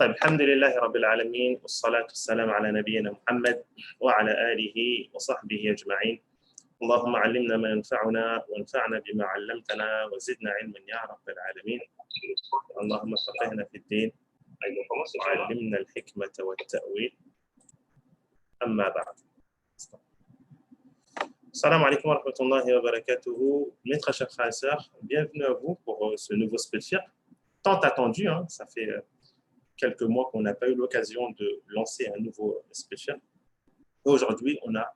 طيب الحمد لله رب العالمين والصلاة والسلام على نبينا محمد وعلى آله وصحبه أجمعين. اللهم علمنا ما ينفعنا وانفعنا بما علمتنا وزدنا علما يا رب العالمين. اللهم فقهنا في الدين وعلمنا الحكمة والتأويل. أما بعد. Salam alaikum wa rahmatullahi wa barakatuhu. Mes très chers frères et sœurs, bienvenue à vous pour ce nouveau SpeedFirq, tant attendu. Ça fait quelques mois qu'on n'a pas eu l'occasion de lancer un nouveau SpeedFirq. Aujourd'hui, on a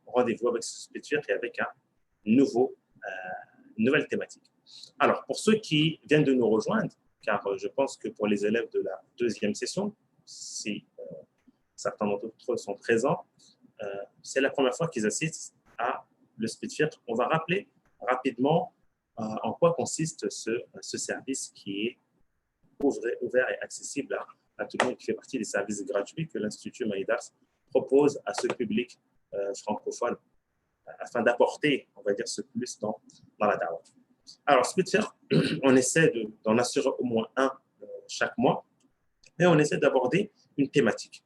rendez-vous avec ce SpeedFirq et avec une nouvelle thématique. Alors, pour ceux qui viennent de nous rejoindre, car je pense que pour les élèves de la deuxième session, si certains d'entre eux sont présents, c'est la première fois qu'ils assistent à le SpeedFirq. On va rappeler rapidement en quoi consiste ce service qui est ouvert et accessible à tout le monde, qui fait partie des services gratuits que l'Institut Maïdars propose à ce public francophone afin d'apporter, on va dire, ce plus dans la dawa. Alors, SpeedFirq, on essaie d'en assurer au moins un chaque mois et on essaie d'aborder une thématique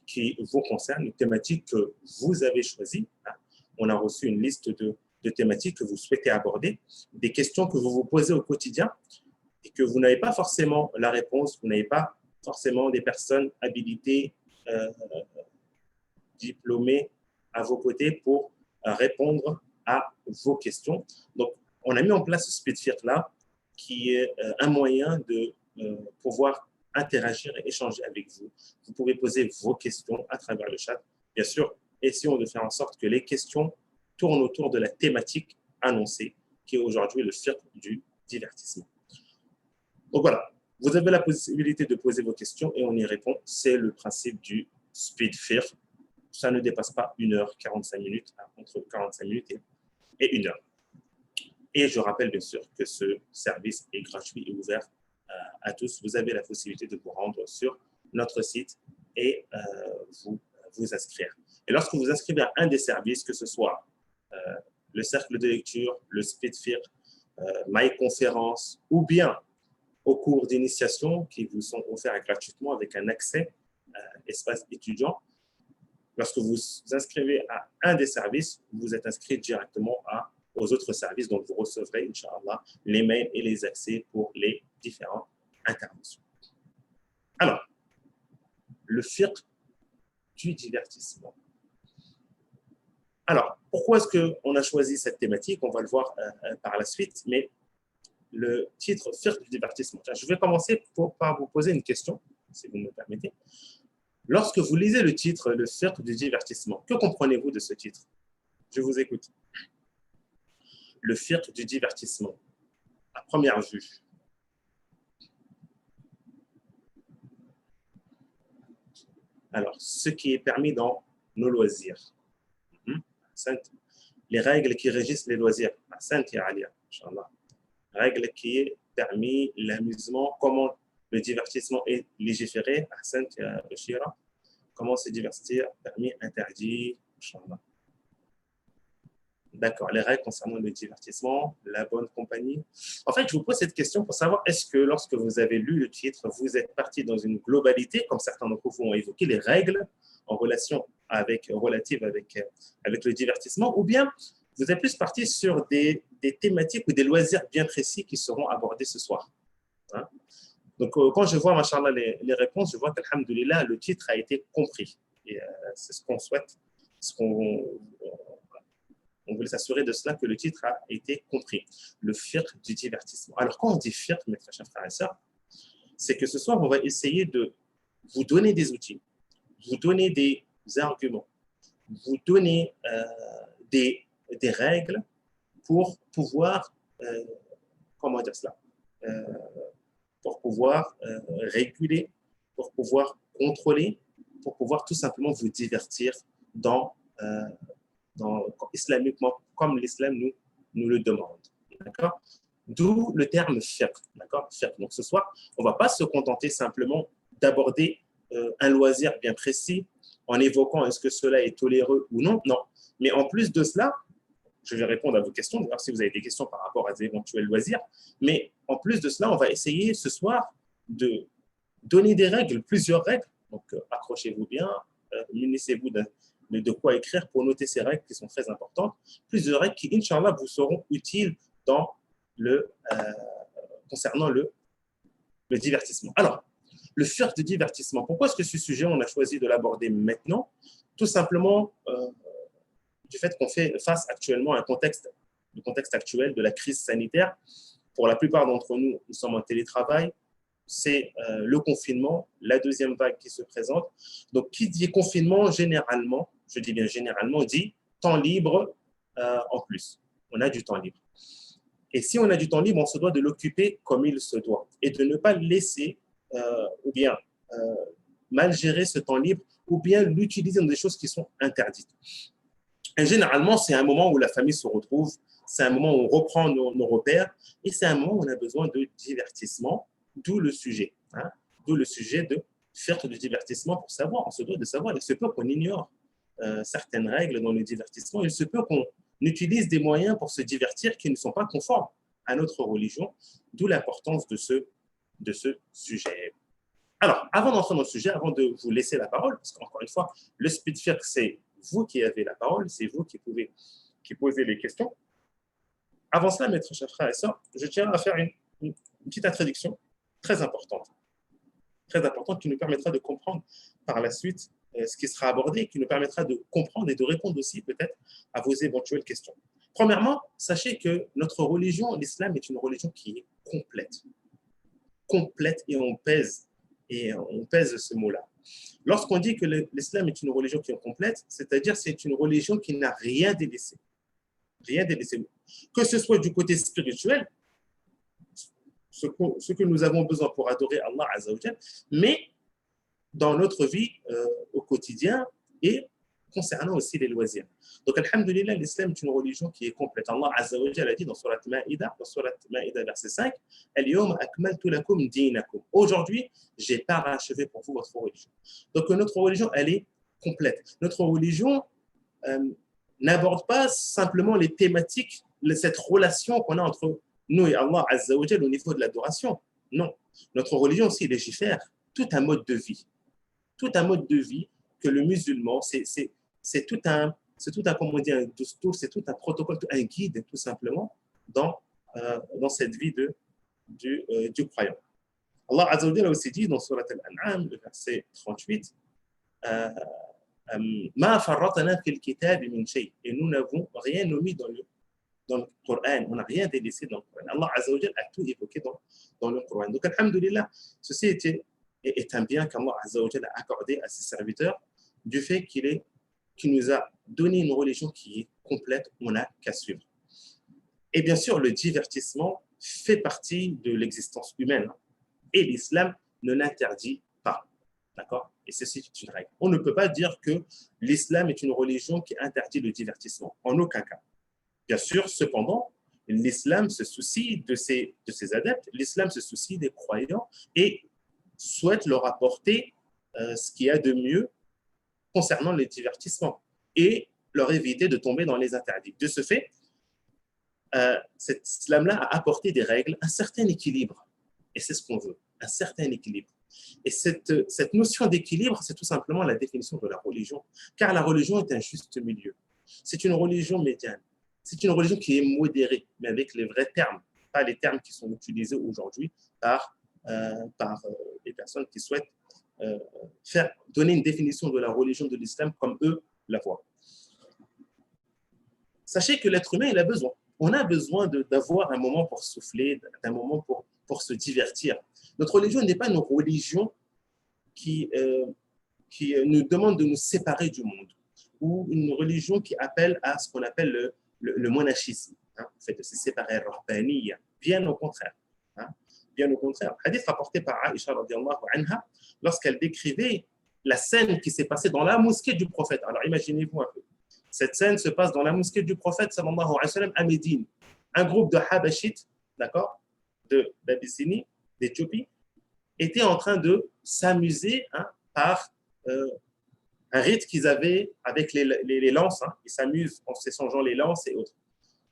qui vous concerne, une thématique que vous avez choisie. On a reçu une liste de thématiques que vous souhaitez aborder, des questions que vous vous posez au quotidien et que vous n'avez pas forcément la réponse, vous n'avez pas forcément des personnes habilitées, diplômées à vos côtés pour répondre à vos questions. Donc, on a mis en place ce SpeedFirq-là qui est un moyen de pouvoir interagir et échanger avec vous. Vous pouvez poser vos questions à travers le chat. Bien sûr, essayons de faire en sorte que les questions tournent autour de la thématique annoncée, qui est aujourd'hui le firq du divertissement. Donc voilà, vous avez la possibilité de poser vos questions et on y répond. C'est le principe du SpeedFirq. Ça ne dépasse pas 1h45 minutes, entre 45 minutes et 1 heure. Et je rappelle bien sûr que ce service est gratuit et ouvert à tous. Vous avez la possibilité de vous rendre sur notre site et vous inscrire. Et lorsque vous inscrivez à un des services, que ce soit le cercle de lecture, le SpeedFirq, MyConférence, ou bien aux cours d'initiation qui vous sont offerts gratuitement avec un accès espace étudiant, lorsque vous vous inscrivez à un des services, vous êtes inscrit directement aux autres services, donc vous recevrez, Inch'Allah, les mails et les accès pour les différentes interventions. Alors, le firq du divertissement. Alors, pourquoi est-ce qu'on a choisi cette thématique? On va le voir par la suite, mais le titre firq du divertissement. Je vais commencer par vous poser une question, si vous me permettez. Lorsque vous lisez le titre, le firq du divertissement, que comprenez-vous de ce titre? Je vous écoute. Le firq du divertissement, à première vue. Alors, ce qui est permis dans nos loisirs. Les règles qui régissent les loisirs. Règles qui est permis, l'amusement, comment le divertissement est légiféré. Comment se divertir, permis, interdit. D'accord, les règles concernant le divertissement, la bonne compagnie. En fait, je vous pose cette question pour savoir, est-ce que lorsque vous avez lu le titre, vous êtes parti dans une globalité, comme certains d'entre vous ont évoqué, les règles en relation relative avec le divertissement, ou bien vous êtes plus parti sur des thématiques ou des loisirs bien précis qui seront abordés ce soir. Donc, quand je vois, machallah, les réponses, je vois qu'alhamdoulilah, le titre a été compris. Et c'est ce qu'on souhaite, on voulait s'assurer de cela, que le titre a été compris. Le firq du divertissement. Alors, quand on dit firq, mes très chers frères et sœurs, c'est que ce soir, on va essayer de vous donner des outils, vous donner des arguments, vous donner des règles pour pouvoir, comment dire cela, pour pouvoir réguler, pour pouvoir contrôler, pour pouvoir tout simplement vous divertir islamiquement, comme l'islam nous le demande. D'accord? D'où le terme firq. D'accord? Donc ce soir, on ne va pas se contenter simplement d'aborder un loisir bien précis en évoquant est-ce que cela est toléreux ou non. Non. Mais en plus de cela, je vais répondre à vos questions, d'ailleurs si vous avez des questions par rapport à des éventuels loisirs, mais en plus de cela, on va essayer ce soir de donner des règles, plusieurs règles. Donc, accrochez-vous bien, munissez-vous de quoi écrire pour noter ces règles qui sont très importantes. Plusieurs règles qui, Inch'Allah, vous seront utiles concernant le divertissement. Alors, le fiqh de divertissement. Pourquoi est-ce que ce sujet, on a choisi de l'aborder maintenant? Tout simplement du fait qu'on fait face actuellement à le contexte actuel de la crise sanitaire. Pour la plupart d'entre nous, nous sommes en télétravail. C'est le confinement, la deuxième vague qui se présente. Donc, qui dit confinement, généralement, je dis bien généralement, dit temps libre en plus. On a du temps libre. Et si on a du temps libre, on se doit de l'occuper comme il se doit et de ne pas laisser ou bien mal gérer ce temps libre ou bien l'utiliser dans des choses qui sont interdites. Et généralement, c'est un moment où la famille se retrouve, c'est un moment où on reprend nos repères et c'est un moment où on a besoin de divertissement, d'où le sujet. D'où le sujet de faire du divertissement pour savoir, on se doit de savoir. Il se peut qu'on ignore certaines règles dans le divertissement, il se peut qu'on utilise des moyens pour se divertir qui ne sont pas conformes à notre religion, d'où l'importance de ce sujet. Alors, avant d'entrer dans le sujet, avant de vous laisser la parole, parce qu'encore une fois, le speed fiqh, c'est vous qui avez la parole, c'est vous qui posez les questions. Avant cela, mes très chers frères et sœurs, je tiens à faire une petite introduction très importante qui nous permettra de comprendre par la suite ce qui sera abordé, qui nous permettra de comprendre et de répondre aussi peut-être à vos éventuelles questions. Premièrement, sachez que notre religion, l'islam, est une religion qui est complète et on pèse ce mot-là. Lorsqu'on dit que l'islam est une religion qui est complète, c'est-à-dire c'est une religion qui n'a rien délaissé. Rien délaissé. Que ce soit du côté spirituel, ce que nous avons besoin pour adorer Allah Azza wa Jal, mais dans notre vie au quotidien et concernant aussi les loisirs. Donc, alhamdulillah, l'islam est une religion qui est complète. Allah Azza wa Jal a dit dans Surat Maïda, verset 5, Al-yawma akmaltu lakum dinakum. Aujourd'hui, j'ai parachevé pour vous votre religion. Donc, notre religion, elle est complète. Notre religion n'aborde pas simplement les thématiques, cette relation qu'on a entre nous et Allah Azza wa Jal au niveau de l'adoration. Non. Notre religion aussi légifère tout un mode de vie. Tout un mode de vie que le musulman, c'est tout un comment dire, un dustour, c'est tout un protocole, un guide tout simplement dans cette vie du croyant. Allah Azza wa Jalla a aussi dit dans Surat Al-An'am, le verset 38, Ma farratna fil kitab min shay. Et nous n'avons rien omis dans le Coran, on n'a rien délaissé dans le Coran. Allah Azza wa Jalla a tout évoqué dans le Coran. Donc, alhamdulillah, ceci est un bien qu'Allah Azza wa Jalla a accordé à ses serviteurs du fait qu'il nous a donné une religion qui est complète, on n'a qu'à suivre. Et bien sûr, le divertissement fait partie de l'existence humaine et l'islam ne l'interdit pas. D'accord? Et ceci est une règle. On ne peut pas dire que l'islam est une religion qui interdit le divertissement. En aucun cas. Bien sûr, cependant, l'islam se soucie de ses adeptes, l'islam se soucie des croyants et souhaite leur apporter ce qu'il y a de mieux concernant les divertissements et leur éviter de tomber dans les interdits. De ce fait, cet islam-là a apporté des règles, un certain équilibre. Et c'est ce qu'on veut, un certain équilibre. Et cette notion d'équilibre, c'est tout simplement la définition de la religion. Car la religion est un juste milieu. C'est une religion médiane. C'est une religion qui est modérée, mais avec les vrais termes, pas les termes qui sont utilisés aujourd'hui par les personnes qui souhaitent donner une définition de la religion de l'islam comme eux la voient. Sachez que l'être humain, il a besoin. On a besoin d'avoir un moment pour souffler, un moment pour se divertir. Notre religion n'est pas une religion qui nous demande de nous séparer du monde, ou une religion qui appelle à ce qu'on appelle le monachisme, le fait de se séparer, rahbaniyya, bien au contraire. Bien au contraire. Hadith rapporté par Aïcha radiallahu anha, lorsqu'elle décrivait la scène qui s'est passée dans la mosquée du prophète. Alors imaginez-vous un peu. Cette scène se passe dans la mosquée du prophète sallallahu alayhi wa sallam à Médine. Un groupe de Habashites, d'accord, d'Abyssinie, d'Éthiopie, était en train de s'amuser par un rite qu'ils avaient avec les lances. Ils s'amusent en s'échangeant les lances et autres.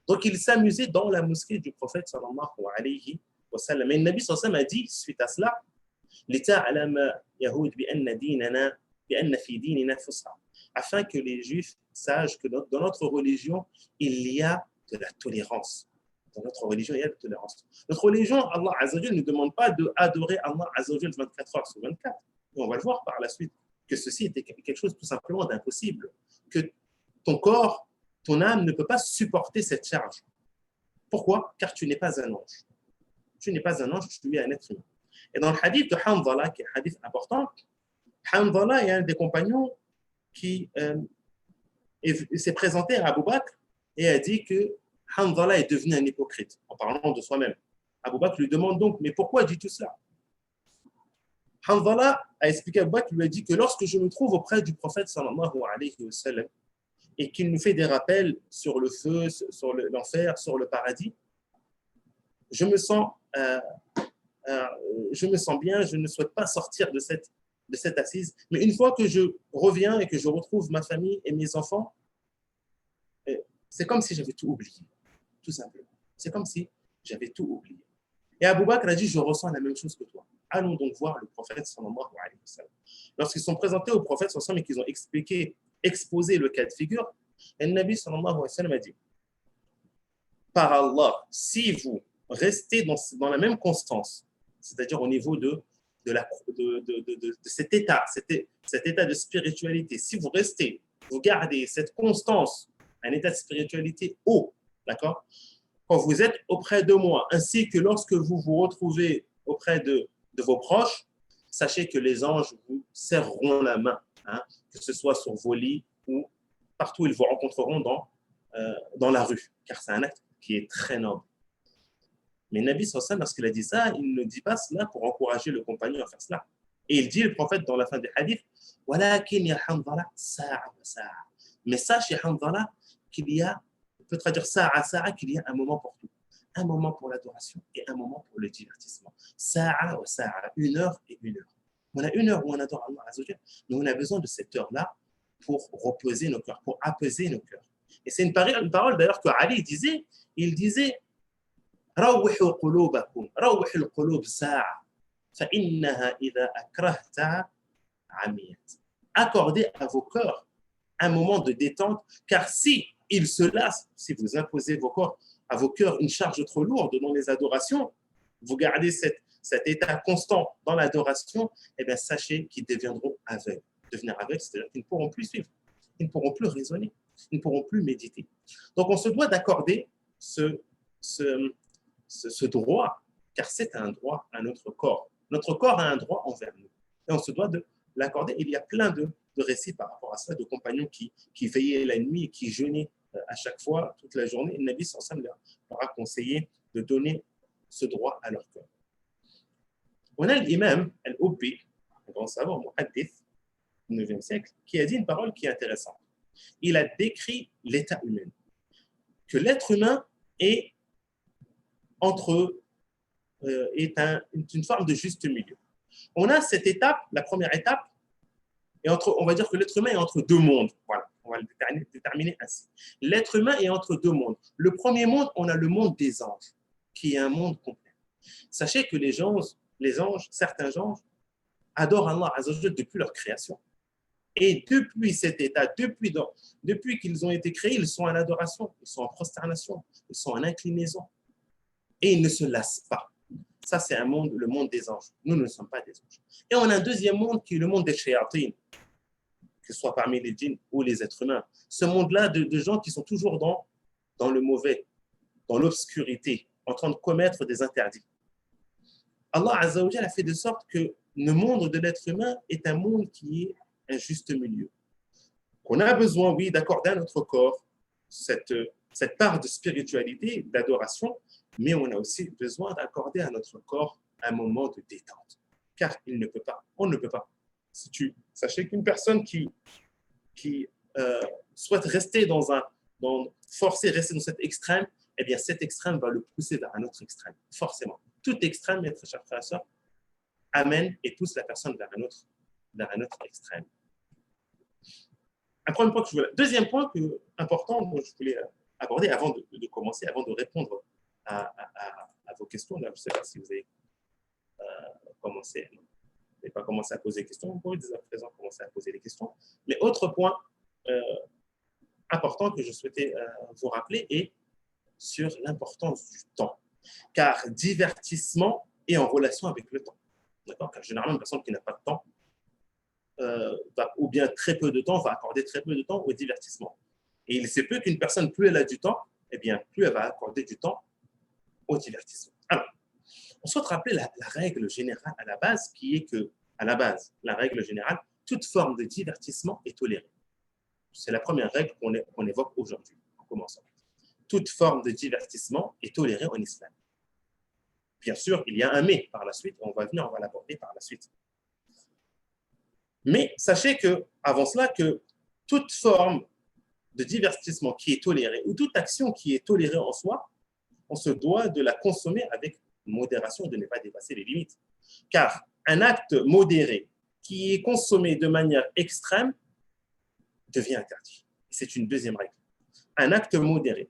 Donc ils s'amusaient dans la mosquée du prophète sallallahu alayhi wa sallam. Et le Nabi sallallahu alayhi wa sallam a dit, suite à cela, لتعلم يهود بأن في ديننا فسحة. Afin que les Juifs sachent que dans notre religion, il y a de la tolérance. Dans notre religion, il y a de la tolérance. Notre religion, Allah Azza wa Jalla ne demande pas d'adorer Allah Azza wa Jalla 24 heures sur 24. Et on va le voir par la suite, que ceci était quelque chose tout simplement d'impossible. Que ton corps, ton âme ne peut pas supporter cette charge. Pourquoi? Car tu n'es pas un ange. Tu n'es pas un ange, tu es un être humain. Et dans le hadith de Hanzala, qui est un hadith important, Hanzala est un des compagnons qui s'est présenté à Abu Bakr et a dit que Hanzala est devenu un hypocrite, en parlant de soi-même. Abu Bakr lui demande donc, mais pourquoi dis-tu cela? Hanzala a expliqué à Abu Bakr, lui a dit que lorsque je me trouve auprès du prophète sallallahu alayhi wa sallam et qu'il nous fait des rappels sur le feu, sur l'enfer, sur le paradis, je me sens bien, je ne souhaite pas sortir de cette assise. Mais une fois que je reviens et que je retrouve ma famille et mes enfants, c'est comme si j'avais tout oublié, tout simplement. C'est comme si j'avais tout oublié. Et Abu Bakr a dit, je ressens la même chose que toi. Allons donc voir le prophète sallallahu alayhi wa sallam. Lorsqu'ils sont présentés au prophète sallallahu alayhi wa sallam et qu'ils ont exposé le cas de figure, le Nabi sallallahu alayhi wa sallam a dit, par Allah, si vous restez dans la même constance, c'est-à-dire au niveau de cet état, cet état de spiritualité, si vous restez, vous gardez cette constance, un état de spiritualité haut, d'accord? Quand vous êtes auprès de moi, ainsi que lorsque vous vous retrouvez auprès de vos proches, sachez que les anges vous serreront la main, hein, que ce soit sur vos lits ou partout où ils vous rencontreront dans la rue, car c'est un acte qui est très noble. Mais Nabi sallallahu lorsqu'il a dit ça, il ne dit pas cela pour encourager le compagnon à faire cela. Et il dit, le prophète, dans la fin du hadith, mais sache, Hanzala, qu'il y a, on peut traduire sa'a, qu'il y a un moment pour tout. Un moment pour l'adoration et un moment pour le divertissement. Sa'a wa sa'a, 1 heure et 1 heure. On a 1 heure où on adore Allah Azza wa Jalla, mais on a besoin de cette heure-là pour reposer nos cœurs, pour apaiser nos cœurs. Et c'est une parole d'ailleurs que Ali disait, il disait, روحوا قلوبكم روح القلوب ساعة فإنها إذا أكرهتها عميت. Accordez à vos cœurs un moment de détente, car si ils se lassent, si vous imposez à vos cœurs une charge trop lourde dans les adorations, vous gardez cet état constant dans l'adoration, eh bien sachez qu'ils deviendront aveugles. Devenir aveugles, c'est-à-dire qu'ils ne pourront plus suivre, ils ne pourront plus raisonner, ils ne pourront plus méditer. Donc on se doit d'accorder ce droit, car c'est un droit à notre corps. Notre corps a un droit envers nous. Et on se doit de l'accorder. Il y a plein de récits par rapport à ça, de compagnons qui veillaient la nuit et qui jeûnaient à chaque fois, toute la journée. Et le Nabi sallallahu alayhi wa sallam leur a conseillé de donner ce droit à leur cœur. On a l'imam Al-Ubbi, un grand savant, muhaddith, du 9e siècle, qui a dit une parole qui est intéressante. Il a décrit l'état humain, que l'être humain est une forme de juste milieu. On a cette étape, la première étape, et on va dire que l'être humain est entre deux mondes. Voilà, on va le déterminer ainsi. L'être humain est entre deux mondes. Le premier monde, on a le monde des anges, qui est un monde complet. Sachez que les anges, certains anges, adorent Allah Azza wa Jalla depuis leur création. Et depuis cet état, depuis qu'ils ont été créés, ils sont en adoration, ils sont en prosternation, ils sont en inclinaison. Et ils ne se lassent pas. Ça, c'est le monde des anges. Nous ne sommes pas des anges. Et on a un deuxième monde qui est le monde des shayatin, que ce soit parmi les djinns ou les êtres humains. Ce monde-là de gens qui sont toujours dans le mauvais, dans l'obscurité, en train de commettre des interdits. Allah Azza wa Jalla a fait de sorte que le monde de l'être humain est un monde qui est un juste milieu. On a besoin, oui, d'accorder à notre corps cette part de spiritualité, d'adoration, mais on a aussi besoin d'accorder à notre corps un moment de détente. Car on ne peut pas. Sachez qu'une personne qui souhaite rester forcer rester dans cet extrême, eh bien cet extrême va le pousser vers un autre extrême, forcément. Tout extrême, mes chers frères et sœurs, amène et pousse la personne vers un autre extrême. Un premier point deuxième point important dont je voulais aborder avant de commencer, avant de répondre à vos questions. Là, je ne sais pas si vous avez commencé. n'avez pas commencé à poser des questions, vous pouvez dès à présent commencer à poser des questions. Mais autre point important que je souhaitais vous rappeler est sur l'importance du temps. Car divertissement est en relation avec le temps. D'accord? Car généralement, une personne qui n'a pas de temps, ou bien très peu de temps, va accorder très peu de temps au divertissement. Et il se peut qu'une personne, plus elle a du temps, eh bien, plus elle va accorder du temps au divertissement. Alors, on souhaite rappeler la règle générale à la base, qui est que, à la base, la règle générale, toute forme de divertissement est tolérée. C'est la première règle qu'on évoque aujourd'hui, en commençant. Toute forme de divertissement est tolérée en islam. Bien sûr, il y a un mais par la suite, on va l'aborder par la suite. Mais sachez que, avant cela, que toute forme de divertissement qui est tolérée ou toute action qui est tolérée en soi, on se doit de la consommer avec modération, de ne pas dépasser les limites. Car un acte modéré qui est consommé de manière extrême devient interdit. C'est une deuxième règle. Un acte modéré.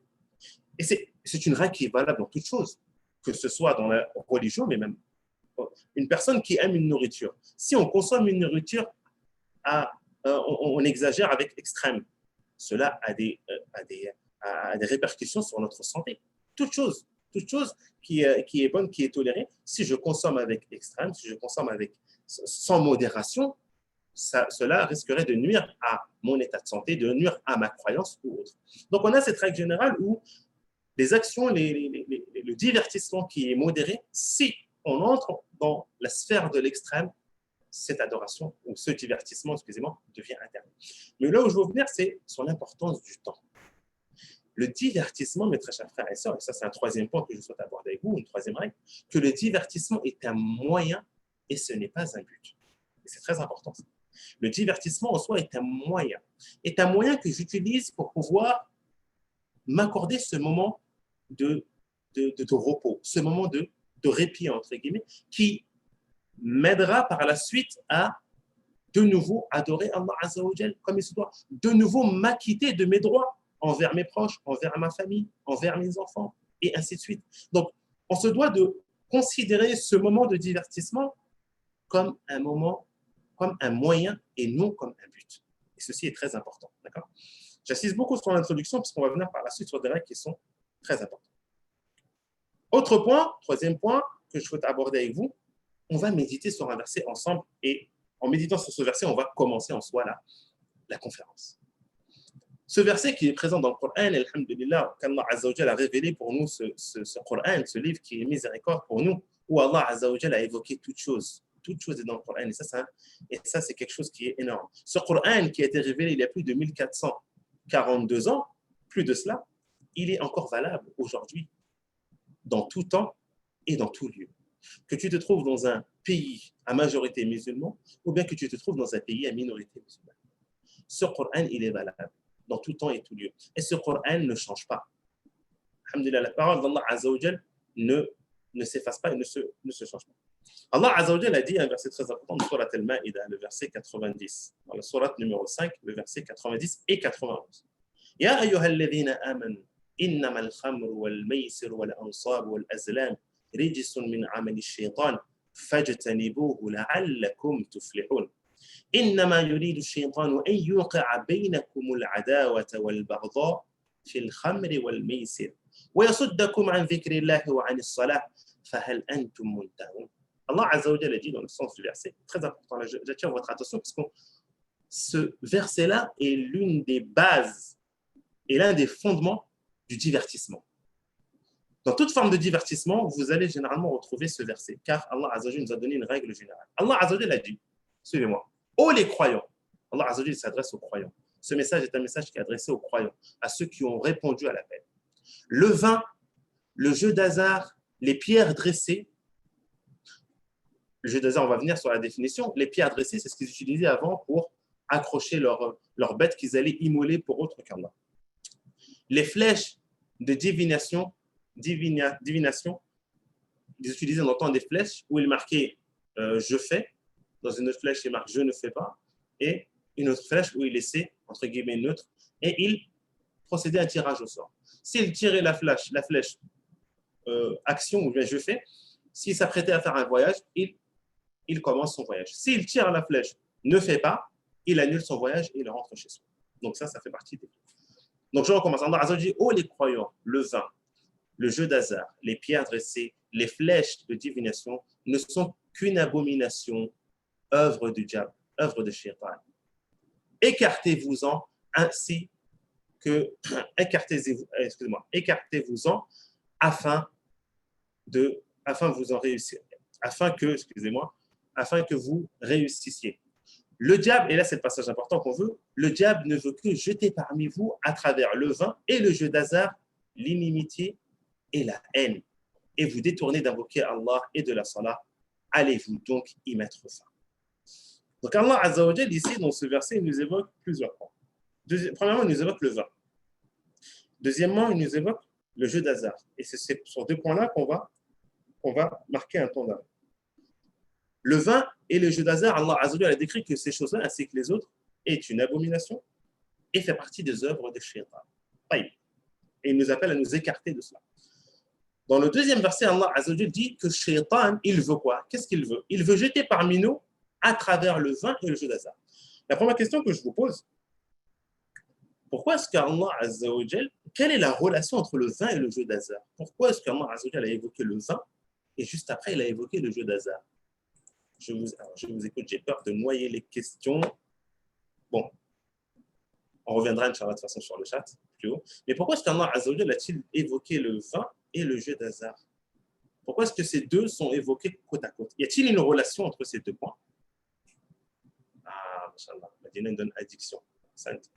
Et c'est une règle qui est valable dans toute chose, que ce soit dans la religion, mais même une personne qui aime une nourriture. Si on consomme une nourriture, on exagère avec extrême. Cela a des répercussions sur notre santé. Toute chose qui est bonne, qui est tolérée, si je consomme avec extrême, si je consomme sans modération, cela risquerait de nuire à mon état de santé, de nuire à ma croyance ou autre. Donc, on a cette règle générale où les actions, le divertissement qui est modéré, si on entre dans la sphère de l'extrême, cette adoration ou ce divertissement, excusez-moi, devient interdit. Mais là où je veux venir, c'est sur l'importance du temps. Le divertissement, mes très chers frères et sœurs, et ça c'est un troisième point que je souhaite aborder avec vous, une troisième règle, que le divertissement est un moyen et ce n'est pas un but. Et c'est très important. Le divertissement en soi est un moyen que j'utilise pour pouvoir m'accorder ce moment de repos, ce moment de répit, entre guillemets, qui m'aidera par la suite à de nouveau adorer Allah Azza wa Jal comme il se doit, de nouveau m'acquitter de mes droits envers mes proches, envers ma famille, envers mes enfants, et ainsi de suite. Donc, on se doit de considérer ce moment de divertissement comme un moment, comme un moyen et non comme un but. Et ceci est très important, d'accord? J'insiste beaucoup sur l'introduction parce qu'on va venir par la suite sur des règles qui sont très importantes. Autre point, troisième point que je souhaite aborder avec vous, on va méditer sur un verset ensemble et en méditant sur ce verset, on va commencer en soi la conférence. Ce verset qui est présent dans le Coran, alhamdulillah, qu'Allah Azza wa Jal a révélé pour nous ce Coran, ce livre qui est miséricorde pour nous, où Allah Azza wa Jal a évoqué toute chose est dans le Coran. Et ça, c'est quelque chose qui est énorme. Ce Coran qui a été révélé il y a plus de 1442 ans, plus de cela, il est encore valable aujourd'hui, dans tout temps et dans tout lieu. Que tu te trouves dans un pays à majorité musulmane ou bien que tu te trouves dans un pays à minorité musulmane. Ce Coran, il est valable dans tout temps et tout lieu. Et ce Coran ne change pas. Alhamdulillah, la parole d'Allah Azza wa Jal ne s'efface pas et ne se change pas. Allah Azza wa Jal a dit un verset très important dans Surat Al-Ma'ida, le verset 90. Dans la Surat numéro 5, le verset 90 et 91. Ya ayyuhalladhina amanu, innama al-khamru wal-maysir wal-ansab wal-azlam رجس من عمل الشيطان فاجتنبوه لعلكم تفلحون إنما يريد الشيطان أن يوقع بينكم العداوة والبغضاء في الخمر والميسر ويصدكم عن ذكر الله وعن الصلاة فهل أنتم منتهون. Allah Azza wa Jalla dit dans le sens du verset, très important, j'attire votre attention parce que ce verset-là est l'une des bases et l'un des fondements du divertissement. Dans toute forme de divertissement, vous allez généralement retrouver ce verset, car Allah Azza wa Jalla nous a donné une règle générale. Allah Azza wa Jalla a dit, suivez-moi, ô les croyants, Allah Azza wa Jalla s'adresse aux croyants. Ce message est un message qui est adressé aux croyants, à ceux qui ont répondu à l'appel. Le vin, le jeu d'hasard, les pierres dressées, le jeu d'hasard, on va venir sur la définition, les pierres dressées, c'est ce qu'ils utilisaient avant pour accrocher leurs bêtes qu'ils allaient immoler pour autre qu'Allah. Les flèches de divination, ils utilisaient dans le temps des flèches où il marquait je fais, dans une autre flèche il marque je ne fais pas, et une autre flèche où il laissait entre guillemets neutre, et il procédait à un tirage au sort. S'il tirait la flèche action ou bien je fais, s'il s'apprêtait à faire un voyage, il il commence son voyage. S'il tire la flèche, ne fait pas, il annule son voyage et il rentre chez soi. Donc ça fait partie des... Donc je recommence. Allah Azza wa Jalla dit, oh les croyants, le vin, le jeu d'hasard, les pierres dressées, les flèches de divination ne sont qu'une abomination, œuvre du diable, œuvre de Shaitan. Écartez-vous-en ainsi que écartez-vous-en afin que vous réussissiez. Le diable, et là c'est le passage important qu'on veut, le diable ne veut que jeter parmi vous à travers le vin et le jeu d'hasard l'inimitié et la haine, et vous détournez d'invoquer Allah et de la salat. Allez-vous donc y mettre fin. Donc Allah Azza wa Jalla ici dans ce verset il nous évoque plusieurs points. Premièrement, il nous évoque le vin. Deuxièmement, il nous évoque le jeu d'hasard. Et c'est sur deux points-là qu'on va marquer un temps d'arrêt. Le vin et le jeu d'hasard, Allah Azza wa Jalla a décrit que ces choses-là, ainsi que les autres, est une abomination et fait partie des œuvres de Shaitan. Et il nous appelle à nous écarter de cela. Dans le deuxième verset, Allah Azza wa Jalla dit que Shaitan, il veut quoi? Qu'est-ce qu'il veut? Il veut jeter parmi nous à travers le vin et le jeu d'hasard. La première question que je vous pose, pourquoi est-ce qu'Allah Azza wa Jalla, quelle est la relation entre le vin et le jeu d'hasard? Pourquoi est-ce qu'Allah Azza wa Jalla a évoqué le vin et juste après il a évoqué le jeu d'hasard? Je vous écoute, j'ai peur de noyer les questions. Bon, on reviendra Inch'Allah de toute façon sur le chat plus haut. Mais pourquoi est-ce qu'Allah Azza wa Jalla a-t-il évoqué le vin et le jeu d'hasard? Pourquoi est-ce que ces deux sont évoqués côte à côte? Y a-t-il une relation entre ces deux points? Ah, Inch'Allah, Madina donne addiction. Sainte.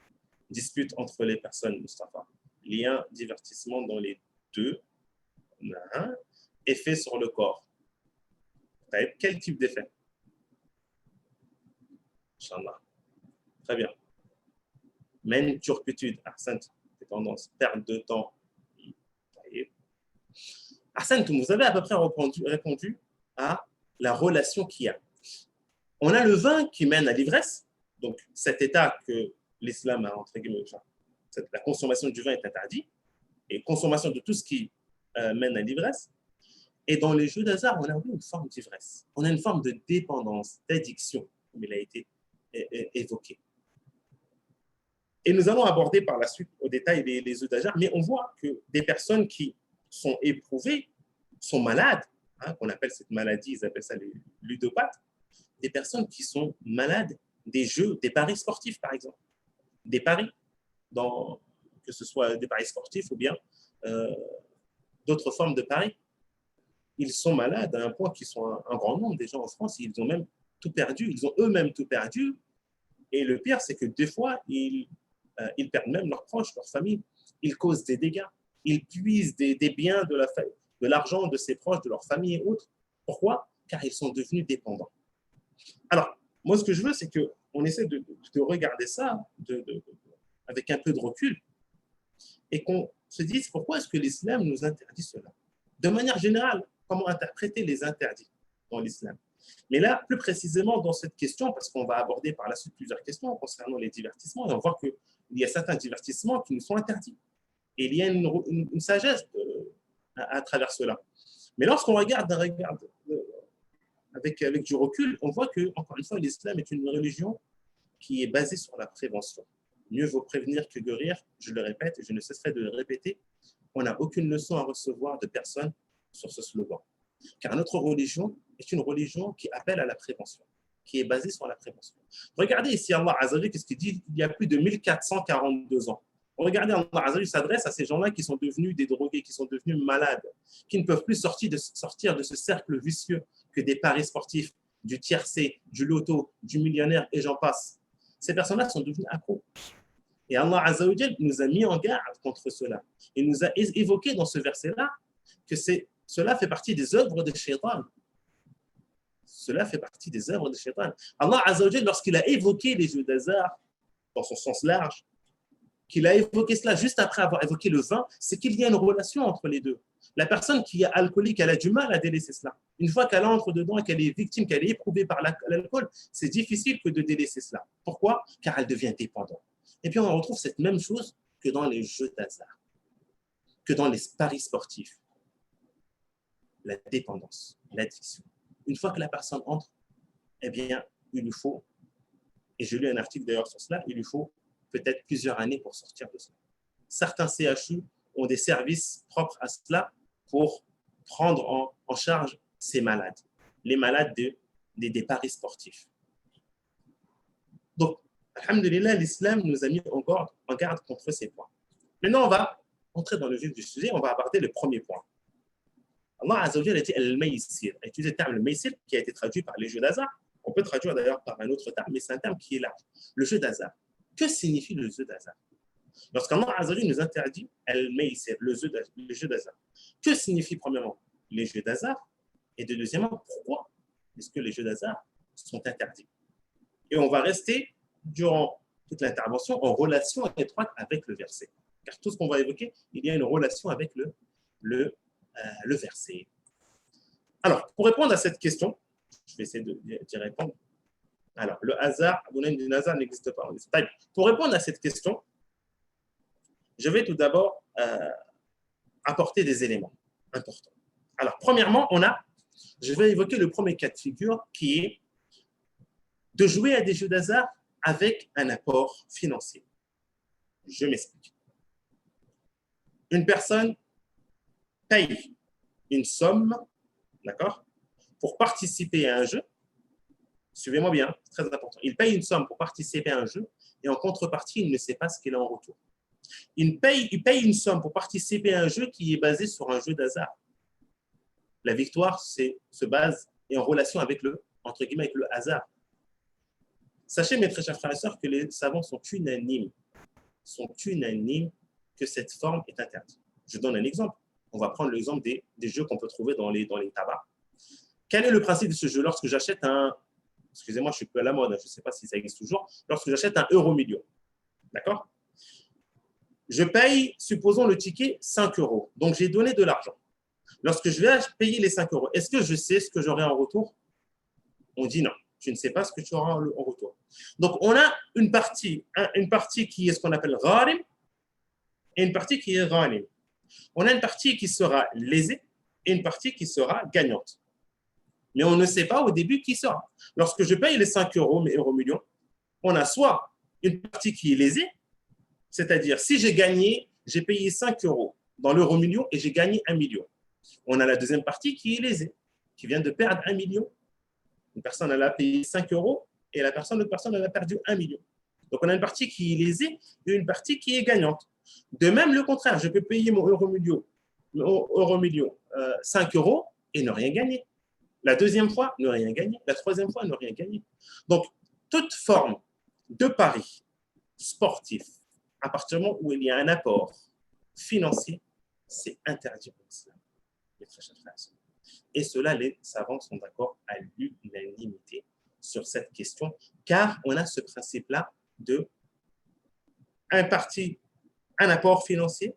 Dispute entre les personnes, Mustafa. Lien, divertissement dans les deux. Effet sur le corps. Quel type d'effet? Inch'Allah. Très bien. Même turpitude, Ahsant, dépendance, perte de temps. Ahsant, vous avez à peu près répondu à la relation qu'il y a. On a le vin qui mène à l'ivresse, donc cet état que l'islam a entre guillemets, la consommation du vin est interdite, et consommation de tout ce qui mène à l'ivresse. Et dans les jeux d'hasard, on a une forme d'ivresse. On a une forme de dépendance, d'addiction, comme il a été évoqué. Et nous allons aborder par la suite au détail les jeux d'hasard, mais on voit que des personnes qui sont éprouvées, sont malades, qu'on appelle cette maladie, ils appellent ça les ludopathes, des personnes qui sont malades des jeux, des paris sportifs par exemple, des paris, que ce soit des paris sportifs ou bien d'autres formes de paris. Ils sont malades à un point qu'ils sont un grand nombre des gens en France, ils ont même tout perdu, ils ont eux-mêmes tout perdu. Et le pire, c'est que des fois, ils perdent même leurs proches, leur famille. Ils causent des dégâts. Ils puisent des biens, de l'argent de ses proches, de leur famille et autres. Pourquoi? Car ils sont devenus dépendants. Alors, moi, ce que je veux, c'est qu'on essaie de regarder ça avec un peu de recul et qu'on se dise pourquoi est-ce que l'islam nous interdit cela? De manière générale, comment interpréter les interdits dans l'islam? Mais là, plus précisément dans cette question, parce qu'on va aborder par la suite plusieurs questions concernant les divertissements, et on voit qu'il y a certains divertissements qui nous sont interdits. Et il y a une sagesse à travers cela. Mais lorsqu'on regarde avec du recul, on voit que, encore une fois, l'islam est une religion qui est basée sur la prévention. Mieux vaut prévenir que guérir, je le répète, et je ne cesserai de le répéter. On n'a aucune leçon à recevoir de personne sur ce slogan. Car notre religion est une religion qui appelle à la prévention, qui est basée sur la prévention. Regardez ici Allah Azza wa Jalla, qu'est-ce qu'il dit il y a plus de 1442 ans. Regardez, Allah Azza wa Jalla s'adresse à ces gens-là qui sont devenus des drogués, qui sont devenus malades, qui ne peuvent plus sortir de ce cercle vicieux que des paris sportifs, du tiercé, du loto, du millionnaire et j'en passe. Ces personnes-là sont devenues accros. Et Allah Azza wa Jalla nous a mis en garde contre cela. Il nous a évoqué dans ce verset-là que cela fait partie des œuvres de Shaitan. Cela fait partie des œuvres de Shaitan. Allah Azza wa Jalla, lorsqu'il a évoqué les jeux d'hasard, dans son sens large, qu'il a évoqué cela juste après avoir évoqué le vin, c'est qu'il y a une relation entre les deux. La personne qui est alcoolique, elle a du mal à délaisser cela. Une fois qu'elle entre dedans et qu'elle est victime, qu'elle est éprouvée par l'alcool, c'est difficile que de délaisser cela. Pourquoi? Car elle devient dépendante. Et puis on retrouve cette même chose que dans les jeux d'hasard, que dans les paris sportifs. La dépendance, l'addiction. Une fois que la personne entre, eh bien, il lui faut, et j'ai lu un article d'ailleurs sur cela, il lui faut peut-être plusieurs années pour sortir de cela. Certains CHU ont des services propres à cela pour prendre en charge ces malades, les malades des paris sportifs. Donc, alhamdulillah, l'islam nous a mis en garde contre ces points. Maintenant, on va entrer dans le vif du sujet, on va aborder le premier point. Allah Azza wa Jalla a dit al-maysir, a utilisé le terme maysir qui a été traduit par les jeux d'hasard. On peut traduire d'ailleurs par un autre terme, mais c'est un terme qui est large. Le jeu d'hasard. Que signifie le jeu d'hasard? Lorsqu'Allah Azza wa Jalla nous interdit al-maysir, le jeu d'hasard, que signifie premièrement les jeux d'hasard? Et deuxièmement, pourquoi est-ce que les jeux d'hasard sont interdits? Et on va rester durant toute l'intervention en relation étroite avec le verset. Car tout ce qu'on va évoquer, il y a une relation avec le verset. Alors, pour répondre à cette question, je vais essayer d'y répondre. Alors, le hasard, du hasard n'existe pas. Pour répondre à cette question, je vais tout d'abord apporter des éléments importants. Alors, premièrement, je vais évoquer le premier cas de figure qui est de jouer à des jeux d'hasard avec un apport financier. Je m'explique. Une personne paye une somme, d'accord, pour participer à un jeu. Suivez-moi bien, c'est très important. Il paye une somme pour participer à un jeu et en contrepartie, il ne sait pas ce qu'il a en retour. Il paye une somme pour participer à un jeu qui est basé sur un jeu d'hasard. La victoire se base et en relation avec entre guillemets, avec le hasard. Sachez, mes très chers frères et sœurs, que les savants sont unanimes que cette forme est interdite. Je donne un exemple. On va prendre l'exemple des jeux qu'on peut trouver dans les tabacs. Quel est le principe de ce jeu? Lorsque j'achète excusez-moi, je suis peu à la mode, je ne sais pas si ça existe toujours, lorsque j'achète un euro-million, d'accord? Je paye, supposons le ticket, 5 euros. Donc, j'ai donné de l'argent. Lorsque je vais payer les 5 euros, est-ce que je sais ce que j'aurai en retour? On dit non, tu ne sais pas ce que tu auras en retour. Donc, on a une partie qui est ce qu'on appelle gharim et une partie qui est ghanim. On a une partie qui sera lésée et une partie qui sera gagnante. Mais on ne sait pas au début qui sera. Lorsque je paye les 5 euros, mes euro-millions, on a soit une partie qui est lésée, c'est-à-dire si j'ai payé 5 euros dans l'euro-million et j'ai gagné 1 million. On a la deuxième partie qui est lésée, qui vient de perdre 1 million. Une personne, elle a payé 5 euros et l'autre personne, elle a perdu 1 million. Donc, on a une partie qui est lésée et une partie qui est gagnante. De même, le contraire, je peux payer mon euro-million 5 euros et ne rien gagner. La deuxième fois, ne rien gagner. La troisième fois, ne rien gagner. Donc, toute forme de pari sportif, à partir du moment où il y a un apport financier, c'est interdit au islam. Et cela, les savants sont d'accord à l'unanimité sur cette question, car on a ce principe-là de un apport financier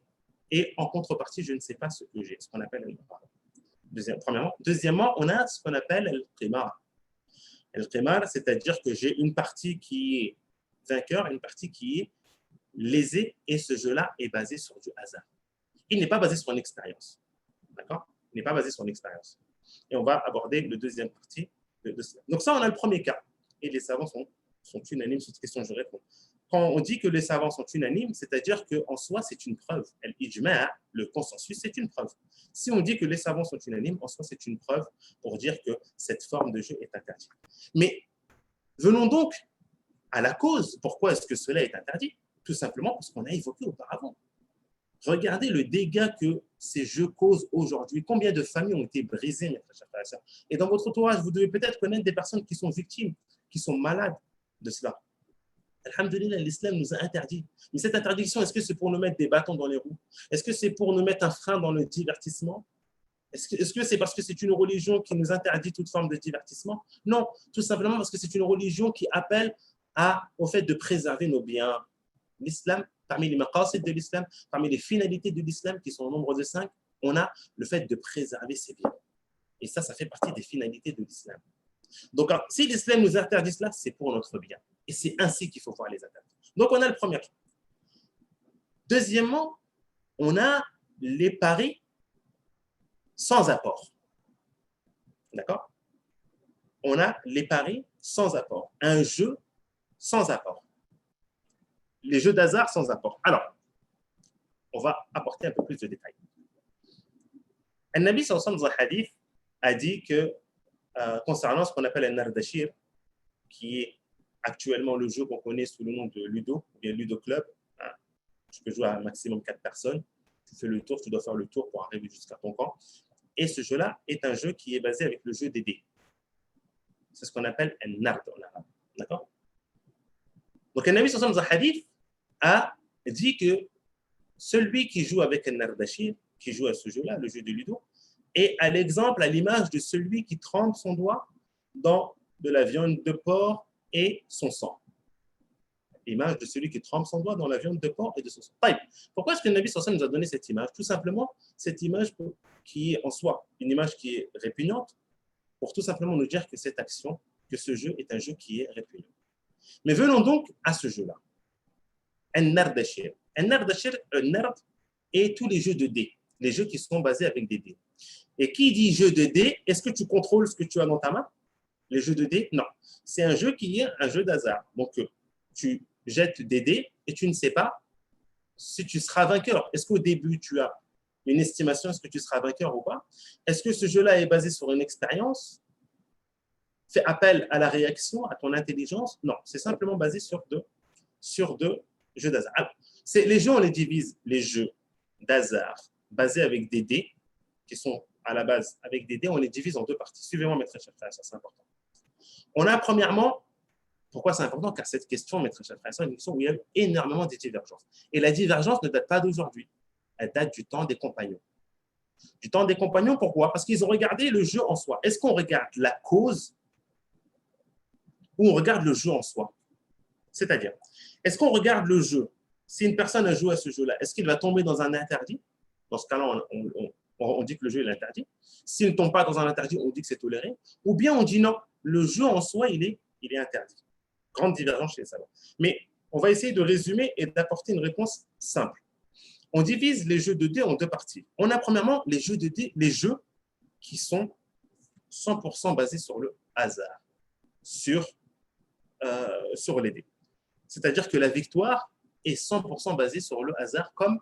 et en contrepartie, je ne sais pas ce que j'ai, ce qu'on appelle un apport. Deuxièmement, on a ce qu'on appelle le qimar. Le qimar, c'est-à-dire que j'ai une partie qui est vainqueur et une partie qui est lésée, et ce jeu-là est basé sur du hasard. Il n'est pas basé sur une expérience. D'accord? Il n'est pas basé sur une expérience. Et on va aborder le deuxième partie de cela. Donc ça, on a le premier cas. Et les savants sont unanimes sur cette question, je réponds. Quand on dit que les savants sont unanimes, c'est-à-dire qu'en soi, c'est une preuve. Le consensus, c'est une preuve. Si on dit que les savants sont unanimes, en soi, c'est une preuve pour dire que cette forme de jeu est interdite. Mais venons donc à la cause. Pourquoi est-ce que cela est interdit? Tout simplement parce qu'on a évoqué auparavant. Regardez le dégât que ces jeux causent aujourd'hui. Combien de familles ont été brisées, mes chers frères et sœurs. Et dans votre entourage, vous devez peut-être connaître des personnes qui sont victimes, qui sont malades de cela. Alhamdulillah, l'islam nous a interdit. Mais cette interdiction, est-ce que c'est pour nous mettre des bâtons dans les roues? Est-ce que c'est pour nous mettre un frein dans le divertissement? Est-ce que c'est parce que c'est une religion qui nous interdit toute forme de divertissement? Non, tout simplement parce que c'est une religion qui appelle au fait de préserver nos biens. L'islam, parmi les maqasid de l'islam, parmi les finalités de l'islam, qui sont au nombre de 5, on a le fait de préserver ses biens. Et ça fait partie des finalités de l'islam. Donc, si l'islam nous interdit cela, c'est pour notre bien. Et c'est ainsi qu'il faut voir les interdits. Donc, on a le premier cas. Deuxièmement, on a les paris sans apport. D'accord? On a les paris sans apport. Un jeu sans apport. Les jeux d'hasard sans apport. Alors, on va apporter un peu plus de détails. An-Nabi sallallahu alayhi wa sallam, dans un hadith, a dit que concernant ce qu'on appelle un Nardashir, qui est actuellement le jeu qu'on connaît sous le nom de Ludo, ou bien Ludo Club, hein, tu peux jouer à un maximum 4 personnes, tu fais le tour, tu dois faire le tour pour arriver jusqu'à ton camp. Et ce jeu-là est un jeu qui est basé avec le jeu des dés. C'est ce qu'on appelle un nard en arabe. D'accord? Donc, un Nabi sallallahu alayhi wa sallam, dans un hadith, a dit que celui qui joue avec un nardashir, qui joue à ce jeu-là, le jeu de Ludo, est à l'exemple, à l'image de celui qui trempe son doigt dans de la viande de porc et son sang. L'image de celui qui trempe son doigt dans la viande de porc et de son sang. Pourquoi est-ce que le Nabi sallallahu alayhi wa sallam nous a donné cette image? Tout simplement, cette image qui est en soi une image qui est répugnante, pour tout simplement nous dire que cette action, que ce jeu est un jeu qui est répugnant. Mais venons donc à ce jeu-là. Un nardashir. Un nardashir, un nard, et tous les jeux de dés, les jeux qui sont basés avec des dés. Et qui dit jeu de dés, est-ce que tu contrôles ce que tu as dans ta main? Les jeux de dés? Non. C'est un jeu qui est un jeu d'hasard. Donc, tu jettes des dés et tu ne sais pas si tu seras vainqueur. Est-ce qu'au début, tu as une estimation, est-ce que tu seras vainqueur ou pas? Est-ce que ce jeu-là est basé sur une expérience? Fait appel à la réaction, à ton intelligence? Non, c'est simplement basé sur deux jeux d'hasard. Alors, les jeux, on les divise, les jeux d'hasard basés avec des dés, qui sont à la base avec des dés, on les divise en deux parties. Suivez-moi, mes très chers frères, ça c'est important. On a premièrement, pourquoi c'est important? Car cette question, mes très chers frères, c'est une question où il y a énormément de divergences. Et la divergence ne date pas d'aujourd'hui, elle date du temps des compagnons. Du temps des compagnons, pourquoi? Parce qu'ils ont regardé le jeu en soi. Est-ce qu'on regarde la cause ou on regarde le jeu en soi? C'est-à-dire, est-ce qu'on regarde le jeu? Si une personne a joué à ce jeu-là, est-ce qu'il va tomber dans un interdit? Dans ce cas-là, on dit que le jeu est interdit. S'il ne tombe pas dans un interdit, on dit que c'est toléré. Ou bien on dit non, le jeu en soi, il est interdit. Grande divergence chez les savants. Mais on va essayer de résumer et d'apporter une réponse simple. On divise les jeux de dés en deux parties. On a premièrement les jeux de dés, les jeux qui sont 100% basés sur le hasard, sur les dés. C'est-à-dire que la victoire est 100% basée sur le hasard, comme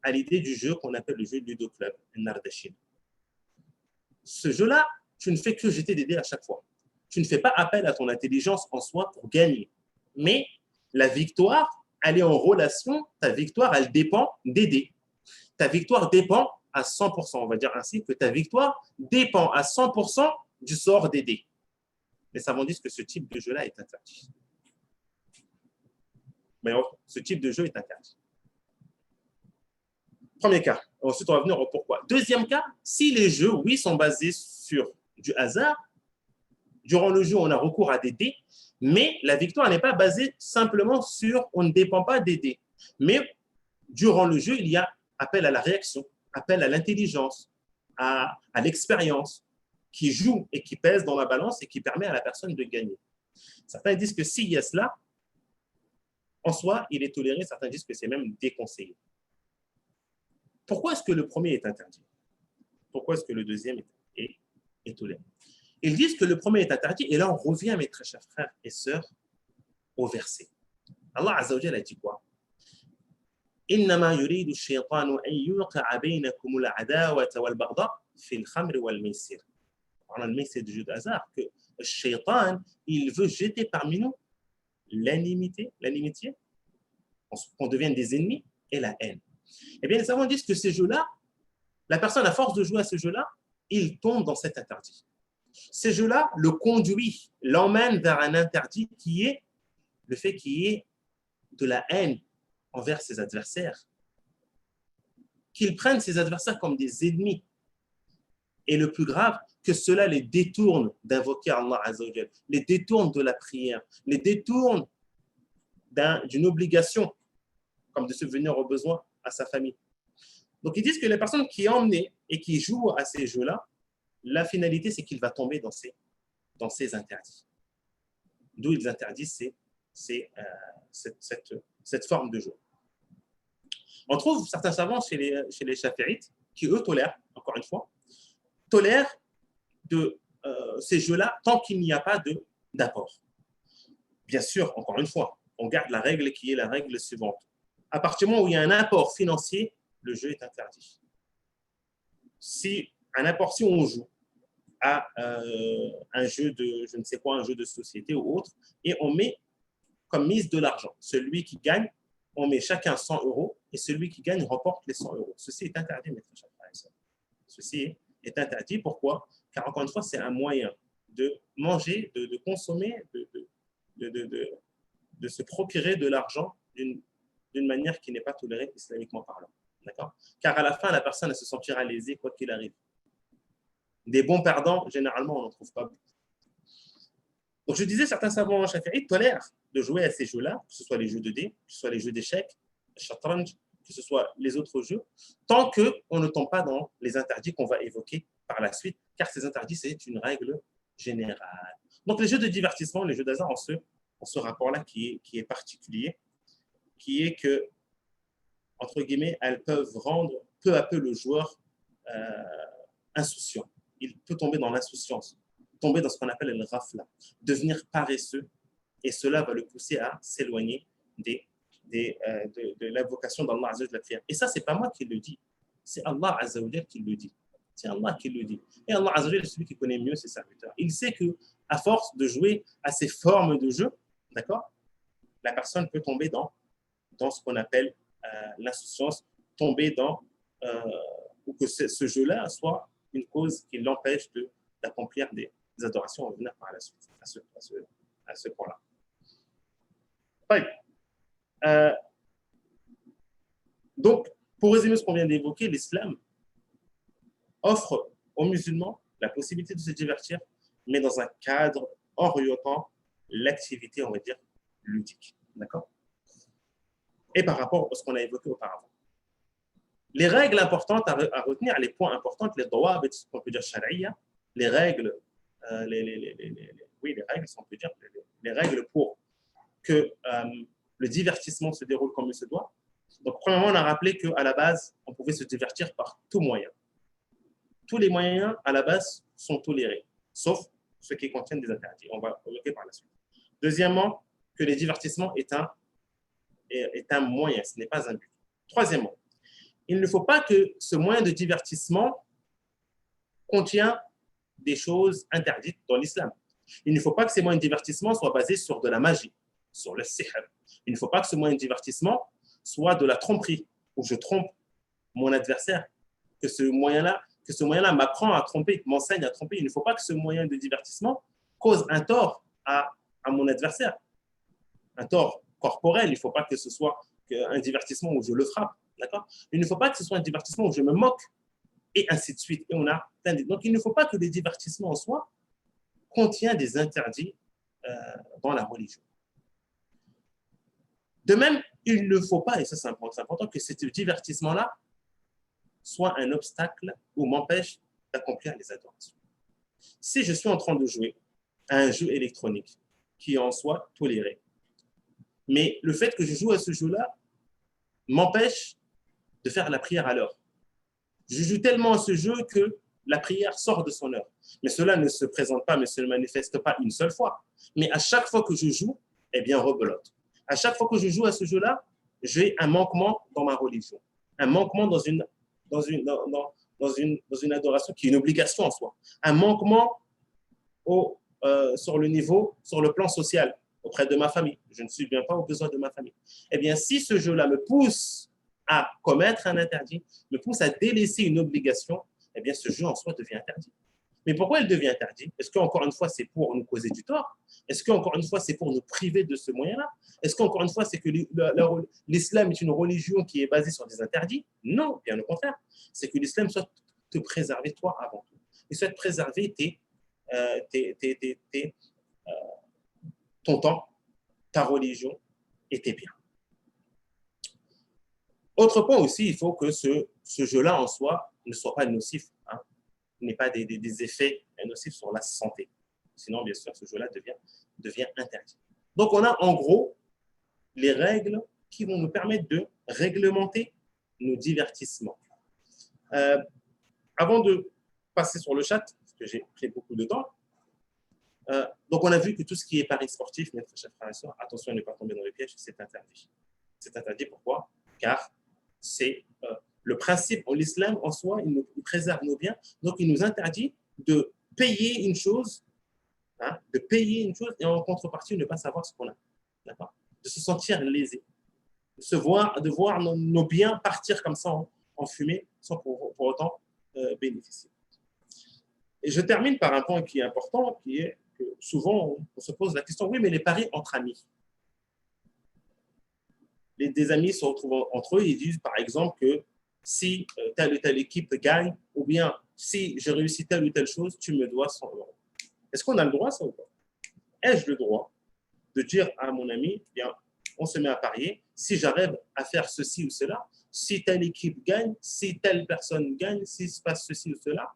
à l'idée du jeu qu'on appelle le jeu Ludo Club, Nardashir. Ce jeu-là, tu ne fais que jeter des dés à chaque fois. Tu ne fais pas appel à ton intelligence en soi pour gagner. Mais la victoire, elle est en relation, ta victoire, elle dépend des dés. Ta victoire dépend à 100%, on va dire ainsi, que ta victoire dépend à 100% du sort des dés. Les savants disent que ce type de jeu-là est interdit. Mais ce type de jeu est interdit. Premier cas. Ensuite, on va venir au pourquoi. Deuxième cas, si les jeux, oui, sont basés sur du hasard, durant le jeu, on a recours à des dés, mais la victoire n'est pas basée simplement sur, on ne dépend pas des dés. Mais durant le jeu, il y a appel à la réaction, appel à l'intelligence, à l'expérience, qui joue et qui pèse dans la balance et qui permet à la personne de gagner. Certains disent que s'il y a cela, en soi, il est toléré. Certains disent que c'est même déconseillé. Pourquoi est-ce que le premier est interdit? Pourquoi est-ce que le deuxième est toléré? Ils disent que le premier est interdit, et là on revient, mes très chers frères et sœurs, au verset. Allah Azza wa Jalla a dit quoi? إنما يريد الشيطان أن يوقع بينكم العداوة والبغضاء في الخمر والميسر. On a le message du jeu de hasard que le shaitan, il veut jeter parmi nous l'amitié, qu'on devienne des ennemis, et la haine. Eh bien, les savants disent que ces jeux-là, la personne, à force de jouer à ce jeu-là, il tombe dans cet interdit. Ces jeux-là le conduit, l'emmène vers un interdit qui est le fait qu'il y ait de la haine envers ses adversaires, qu'ils prennent ses adversaires comme des ennemis. Et le plus grave, que cela les détourne d'invoquer Allah Azza wa Jalla, les détourne de la prière, les détourne d'une obligation, comme de subvenir aux besoins à sa famille. Donc ils disent que les personnes qui emmenaient et qui jouent à ces jeux-là, la finalité, c'est qu'il va tomber dans ces interdits. D'où ils interdisent cette forme de jeu. On trouve certains savants chez les Shafi'ites qui, eux, tolèrent, encore une fois, tolèrent ces jeux-là tant qu'il n'y a pas d'apport. Bien sûr, encore une fois, on garde la règle qui est la règle suivante. À partir du moment où il y a un apport financier, le jeu est interdit. Si on joue à un jeu de, je ne sais quoi, un jeu de société ou autre, et on met comme mise de l'argent. Celui qui gagne, on met chacun 100 euros, et celui qui gagne remporte les 100 euros. Ceci est interdit, mes chers frères et sœurs. Ceci est interdit. Pourquoi? Car encore une fois, c'est un moyen de manger, de consommer, de se procurer de l'argent d'une manière qui n'est pas tolérée islamiquement parlant. D'accord? Car à la fin, la personne elle se sentira lésée quoi qu'il arrive. Des bons perdants, généralement, on n'en trouve pas beaucoup. Donc, je disais, certains savants shafi'ites tolèrent de jouer à ces jeux-là, que ce soit les jeux de dés, que ce soit les jeux d'échecs, le shatranj, que ce soit les autres jeux, tant qu'on ne tombe pas dans les interdits qu'on va évoquer par la suite, car ces interdits, c'est une règle générale. Donc, les jeux de divertissement, les jeux d'hasard ont ce rapport-là qui est particulier, qui est que, entre guillemets, elles peuvent rendre peu à peu le joueur insouciant. Il peut tomber dans l'insouciance, tomber dans ce qu'on appelle le rafla, devenir paresseux, et cela va le pousser à s'éloigner de l'invocation d'Allah Azza wa Jalla de la prière. Et ça, ce n'est pas moi qui le dis, c'est Allah Azza wa Jalla qui le dit. C'est Allah qui le dit. Et Allah Azza wa Jalla est celui qui connaît mieux ses serviteurs. Il sait qu'à force de jouer à ces formes de jeu, d'accord, la personne peut tomber dans ce qu'on appelle l'insouciance, tomber dans, ou que ce jeu-là soit une cause qui l'empêche d'accomplir des adorations à venir par la suite, à ce point-là. Donc, pour résumer ce qu'on vient d'évoquer, l'islam offre aux musulmans la possibilité de se divertir, mais dans un cadre orientant l'activité, on va dire, ludique. D'accord? Et par rapport à ce qu'on a évoqué auparavant. Les règles importantes à retenir, les points importants, les droits, on peut dire shari'a, les règles, les règles, on peut dire, les règles pour que le divertissement se déroule comme il se doit. Donc, premièrement, on a rappelé qu'à la base, on pouvait se divertir par tout moyen. Tous les moyens, à la base, sont tolérés, sauf ceux qui contiennent des interdits. On va évoquer par la suite. Deuxièmement, que le divertissement est un moyen, ce n'est pas un but. Troisièmement, il ne faut pas que ce moyen de divertissement contienne des choses interdites dans l'islam. Il ne faut pas que ces moyens de divertissement soient basés sur de la magie, sur le sihr. Il ne faut pas que ce moyen de divertissement soit de la tromperie, où je trompe mon adversaire, que ce moyen-là m'apprend à tromper, m'enseigne à tromper. Il ne faut pas que ce moyen de divertissement cause un tort à mon adversaire, un tort corporel. Il ne faut pas que ce soit un divertissement où je le frappe. D'accord? Il ne faut pas que ce soit un divertissement où je me moque, et ainsi de suite. Et on a donc, il ne faut pas que les divertissements en soi contiennent des interdits dans la religion. De même, il ne faut pas, et ça c'est important, que ce divertissement-là soit un obstacle ou m'empêche d'accomplir les adorations. Si je suis en train de jouer à un jeu électronique qui est en soi toléré, mais le fait que je joue à ce jeu-là m'empêche de faire la prière à l'heure. Je joue tellement à ce jeu que la prière sort de son heure. Mais cela ne se présente pas, ne se manifeste pas une seule fois. Mais à chaque fois que je joue, eh bien, rebelote. À chaque fois que je joue à ce jeu-là, j'ai un manquement dans ma religion. Un manquement dans une adoration qui est une obligation en soi. Un manquement sur le plan social, auprès de ma famille. Je ne subviens pas aux besoins de ma famille. Eh bien, si ce jeu-là me pousse à commettre un interdit, me pousse à délaisser une obligation, eh bien, ce jeu en soi devient interdit. Mais pourquoi il devient interdit? Est-ce qu'encore une fois, c'est pour nous causer du tort? Est-ce qu'encore une fois, c'est pour nous priver de ce moyen-là? Est-ce qu'encore une fois, c'est que l'islam est une religion qui est basée sur des interdits? Non, bien au contraire. C'est que l'islam souhaite te préserver toi avant tout. Il souhaite préserver ton temps, ta religion et tes biens. Autre point aussi, il faut que ce jeu-là en soi ne soit pas nocif, hein, n'ait pas des effets nocifs sur la santé. Sinon, bien sûr, ce jeu-là devient interdit. Donc, on a en gros les règles qui vont nous permettre de réglementer nos divertissements. Avant de passer sur le chat, parce que j'ai pris beaucoup de temps, Donc, on a vu que tout ce qui est paris sportif, mes chers frères et sœurs, attention à ne pas tomber dans le piège, c'est interdit. C'est interdit pourquoi? Car c'est le principe en l'islam en soi, il préserve nos biens, donc il nous interdit de payer une chose, hein, de payer une chose et en contrepartie ne pas savoir ce qu'on a. D'accord? De se sentir lésé, de voir nos biens partir comme ça en fumée sans pour autant bénéficier. Et je termine par un point qui est important, qui est que souvent on se pose la question, oui, mais les paris entre amis. Des amis se retrouvent entre eux et disent par exemple que si telle ou telle équipe gagne, ou bien si je réussis telle ou telle chose, tu me dois 100 euros. Est-ce qu'on a le droit, ça ou pas? Ai-je le droit de dire à mon ami, bien, on se met à parier, si j'arrive à faire ceci ou cela, si telle équipe gagne, si telle personne gagne, s'il se passe ceci ou cela,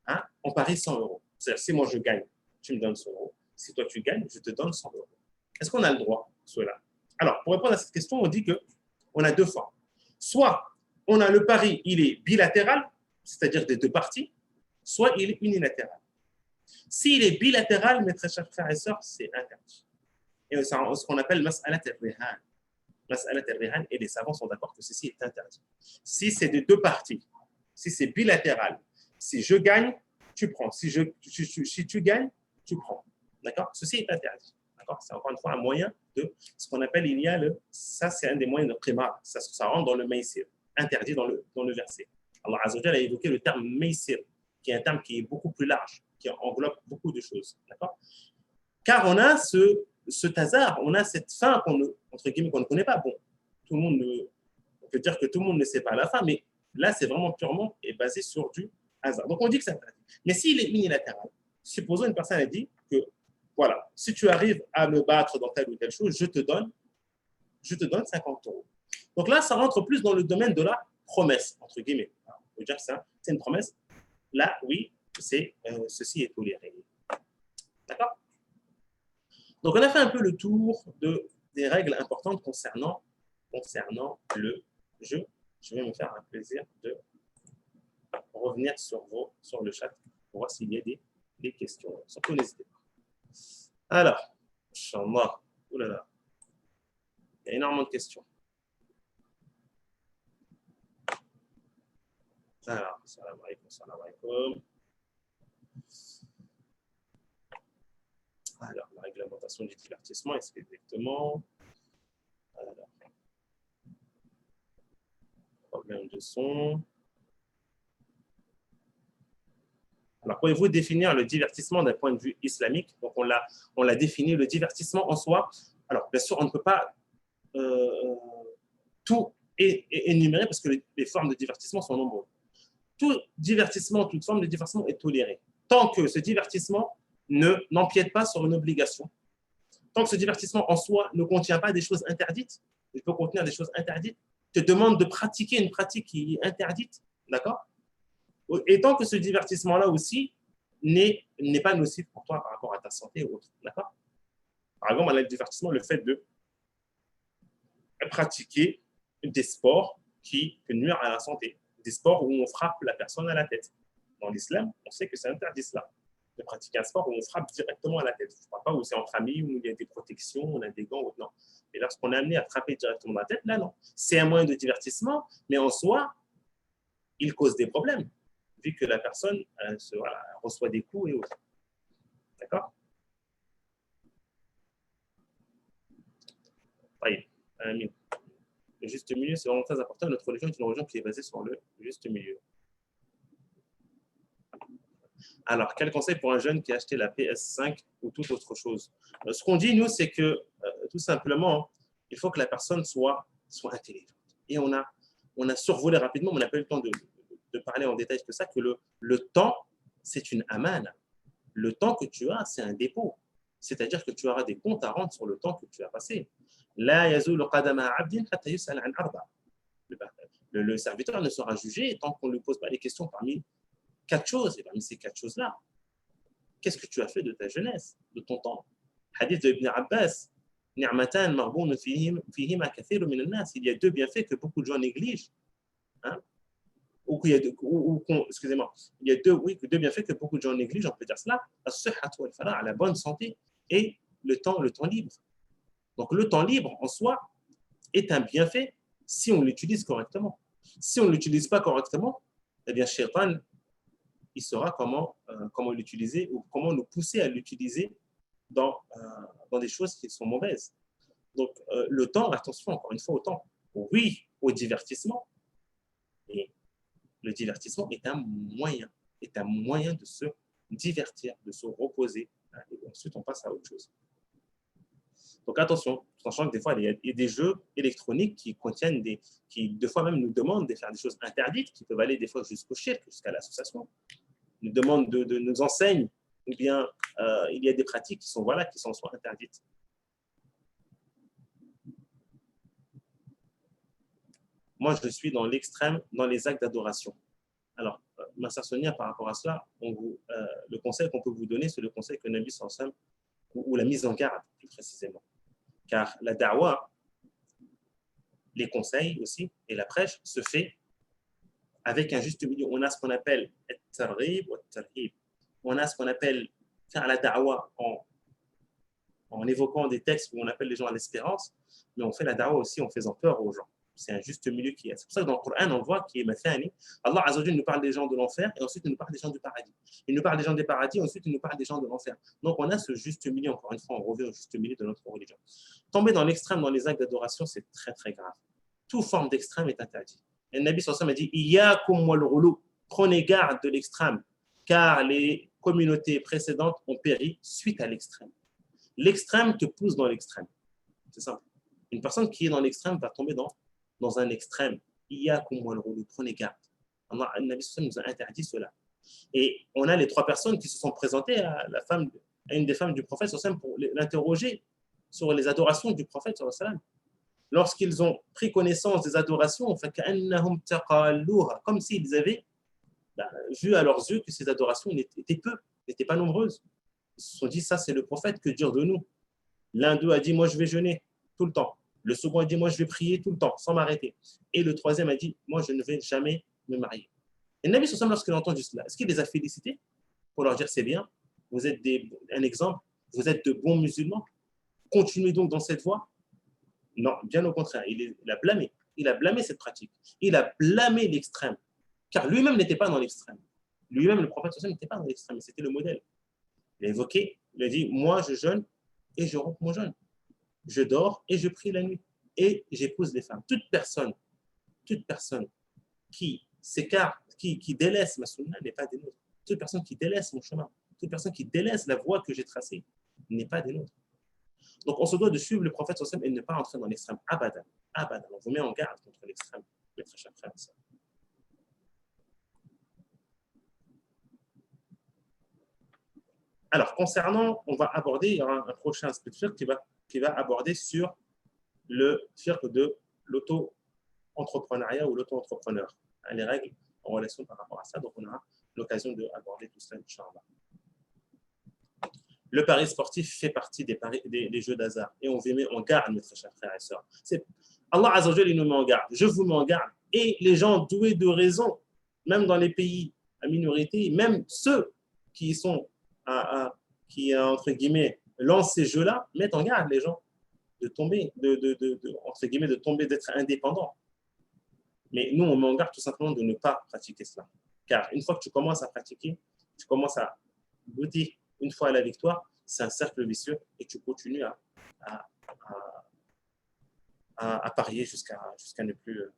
hein, on parie 100 euros. C'est-à-dire, si moi je gagne, tu me donnes 100 euros. Si toi tu gagnes, je te donne 100 euros. Est-ce qu'on a le droit, cela? Alors, pour répondre à cette question, on dit qu'on a deux formes. Soit on a le pari, il est bilatéral, c'est-à-dire des deux parties, soit il est unilatéral. S'il est bilatéral, mes très chers frères et sœurs, c'est interdit. Et c'est ce qu'on appelle mas'alat al-rihan. Mas'alat al-rihan, et les savants sont d'accord que ceci est interdit. Si c'est de deux parties, si c'est bilatéral, si je gagne, tu prends. Si tu gagnes, tu prends. D'accord? Ceci est interdit. D'accord? C'est encore une fois un moyen de ce qu'on appelle, ça c'est un des moyens de qimar. Ça rentre dans le maïsir, interdit dans le verset. Allah Azza wa Jalla a évoqué le terme maïsir, qui est un terme qui est beaucoup plus large, qui englobe beaucoup de choses. D'accord? Car on a ce hasard, on a cette fin entre guillemets, qu'on ne connaît pas. Bon, on peut dire que tout le monde ne sait pas la fin, mais là, c'est vraiment purement et basé sur du hasard. Donc, on dit que c'est interdit. Mais s'il est unilatéral, supposons une personne a dit que, voilà, si tu arrives à me battre dans telle ou telle chose, je te donne 50 euros. Donc là, ça rentre plus dans le domaine de la promesse, entre guillemets. On peut dire que c'est une promesse. Là, oui, ceci est toléré. D'accord? Donc, on a fait un peu le tour des règles importantes concernant le jeu. Je vais me faire un plaisir de revenir sur le chat pour voir s'il y a des questions. Surtout, n'hésitez pas. Alors, Inch'Allah, oulala, il y a énormément de questions. Alors, salam alaikum. Alors, la réglementation du divertissement, est-ce exactement? Alors, problème de son. Alors, pouvez-vous définir le divertissement d'un point de vue islamique? Donc, on l'a défini, le divertissement en soi. Alors, bien sûr, on ne peut pas tout énumérer parce que les formes de divertissement sont nombreuses. Tout divertissement, toute forme de divertissement est tolérée. Tant que ce divertissement n'empiète pas sur une obligation, tant que ce divertissement en soi ne contient pas des choses interdites, il peut contenir des choses interdites, te demande de pratiquer une pratique qui est interdite, d'accord? Et tant que ce divertissement-là aussi n'est pas nocif pour toi par rapport à ta santé ou autre, d'accord? Par exemple, le divertissement, le fait de pratiquer des sports qui peuvent nuire à la santé, des sports où on frappe la personne à la tête. Dans l'islam, on sait que c'est interdit cela, de pratiquer un sport où on frappe directement à la tête. Je ne parle pas où c'est entre amis, où il y a des protections, on a des gants, ou non. Mais lorsqu'on est amené à frapper directement à la tête, là, non. C'est un moyen de divertissement, mais en soi, il cause des problèmes, vu que la personne reçoit des coups et autres. D'accord? Oui. Le juste milieu, c'est vraiment très important. Notre religion est une religion qui est basée sur le juste milieu. Alors, quel conseil pour un jeune qui a acheté la PS5 ou toute autre chose? Ce qu'on dit, nous, c'est que tout simplement, il faut que la personne soit intelligente. Et on a survolé rapidement, mais on n'a pas eu le temps de parler en détail de ça, que le temps, c'est une amana. Le temps que tu as, c'est un dépôt. C'est-à-dire que tu auras des comptes à rendre sur le temps que tu as passé. Le serviteur ne sera jugé tant qu'on ne lui pose pas des questions parmi 4 choses. Et parmi ces 4 choses-là, qu'est-ce que tu as fait de ta jeunesse, de ton temps? Hadith de Ibn Abbas, il y a 2 bienfaits que beaucoup de gens négligent. Hein? excusez-moi, il y a deux bienfaits que beaucoup de gens négligent, on peut dire cela, la bonne santé et le temps libre. Donc le temps libre en soi est un bienfait si on l'utilise correctement. Si on ne l'utilise pas correctement, eh bien, Shaitan, il saura comment l'utiliser ou comment nous pousser à l'utiliser dans des choses qui sont mauvaises. Donc, le temps, attention, encore une fois, au temps. Oui, au divertissement. Et le divertissement est un moyen de se divertir, de se reposer. Et ensuite, on passe à autre chose. Donc, attention, sachant que des fois, il y a des jeux électroniques qui contiennent qui, des fois même, nous demandent de faire des choses interdites, qui peuvent aller des fois jusqu'au shirk, jusqu'à l'association. Nous demandent de nous enseignent, ou bien il y a des pratiques qui sont soit interdites. Moi, je suis dans l'extrême, dans les actes d'adoration. Alors, ma sœur Sonia, par rapport à cela, le conseil qu'on peut vous donner, c'est le conseil que Nabi sallallahu alayhi wa sallam, ou la mise en garde, plus précisément. Car la da'wa, les conseils aussi, et la prêche se fait avec un juste milieu. On a ce qu'on appelle at-targhib ou at-tarhib. On a ce qu'on appelle faire la da'wa en évoquant des textes où on appelle les gens à l'espérance, mais on fait la da'wa aussi en faisant peur aux gens. C'est un juste milieu qui est. C'est pour ça que dans le Coran, on voit qu'il est mathani. Allah Azza wa Jalla nous parle des gens de l'enfer et ensuite il nous parle des gens du paradis. Il nous parle des gens des paradis et ensuite il nous parle des gens de l'enfer. Donc on a ce juste milieu, encore une fois, on revient au juste milieu de notre religion. Tomber dans l'extrême dans les actes d'adoration, c'est très très grave. Toute forme d'extrême est interdite. Et le Nabi sallallahu alayhi wa sallam a dit Iyyakum wal ghulu, prenez garde de l'extrême, car les communautés précédentes ont péri suite à l'extrême. L'extrême te pousse dans l'extrême. C'est simple. Une personne qui est dans l'extrême va tomber dans un extrême. Iyyakum wal ghulu, prenez garde. Allah, le Nabi sallallahu alayhi wa sallam nous a interdit cela. Et on a les trois personnes qui se sont présentées à une des femmes du prophète sallallahu alayhi wa sallam pour l'interroger sur les adorations du prophète sallallahu alayhi wa sallam. Lorsqu'ils ont pris connaissance des adorations, comme s'ils avaient vu à leurs yeux que ces adorations n'étaient pas nombreuses. Ils se sont dit, ça c'est le prophète, que dire de nous? L'un d'eux a dit, moi je vais jeûner tout le temps. Le second a dit, moi je vais prier tout le temps, sans m'arrêter. Et le troisième a dit, moi je ne vais jamais me marier. Et le Nabi sallallahu alayhi wa sallam, lorsqu'il a entendu cela, est-ce qu'il les a félicités pour leur dire, c'est bien, vous êtes un exemple, vous êtes de bons musulmans, continuez donc dans cette voie? Non, bien au contraire, il a blâmé. Il a blâmé cette pratique. Il a blâmé l'extrême. Car lui-même n'était pas dans l'extrême. Lui-même, le prophète n'était pas dans l'extrême, mais c'était le modèle. Il a évoqué, il a dit, moi je jeûne et je romps mon jeûne. Je dors et je prie la nuit. Et j'épouse les femmes. Toute personne qui s'écarte, qui délaisse ma sunna n'est pas des nôtres. Toute personne qui délaisse mon chemin, toute personne qui délaisse la voie que j'ai tracée n'est pas des nôtres. Donc, on se doit de suivre le prophète et ne pas entrer dans l'extrême. Abadan. Abadan. On vous met en garde contre l'extrême, mes très chers frères et sœurs. Alors, on va aborder, il y aura un prochain split qui va aborder sur le firq de l'auto-entrepreneuriat ou l'auto-entrepreneur. Les règles en relation par rapport à ça. Donc, on aura l'occasion d'aborder tout cela, Inch'Allah. Le pari sportif fait partie des jeux d'hasard. Et on vous met en garde, mes très chers frères et sœurs. Allah Azza wa Jalla, il nous met en garde. Je vous mets en garde. Et les gens doués de raison, même dans les pays à minorité, même ceux qui sont, entre guillemets, lancent ces jeux-là, mettent en garde les gens de tomber, entre guillemets, de tomber, d'être indépendants. Mais nous, on met en garde tout simplement de ne pas pratiquer cela. Car une fois que tu commences à pratiquer, tu commences à goûter une fois à la victoire, c'est un cercle vicieux et tu continues à parier jusqu'à ne plus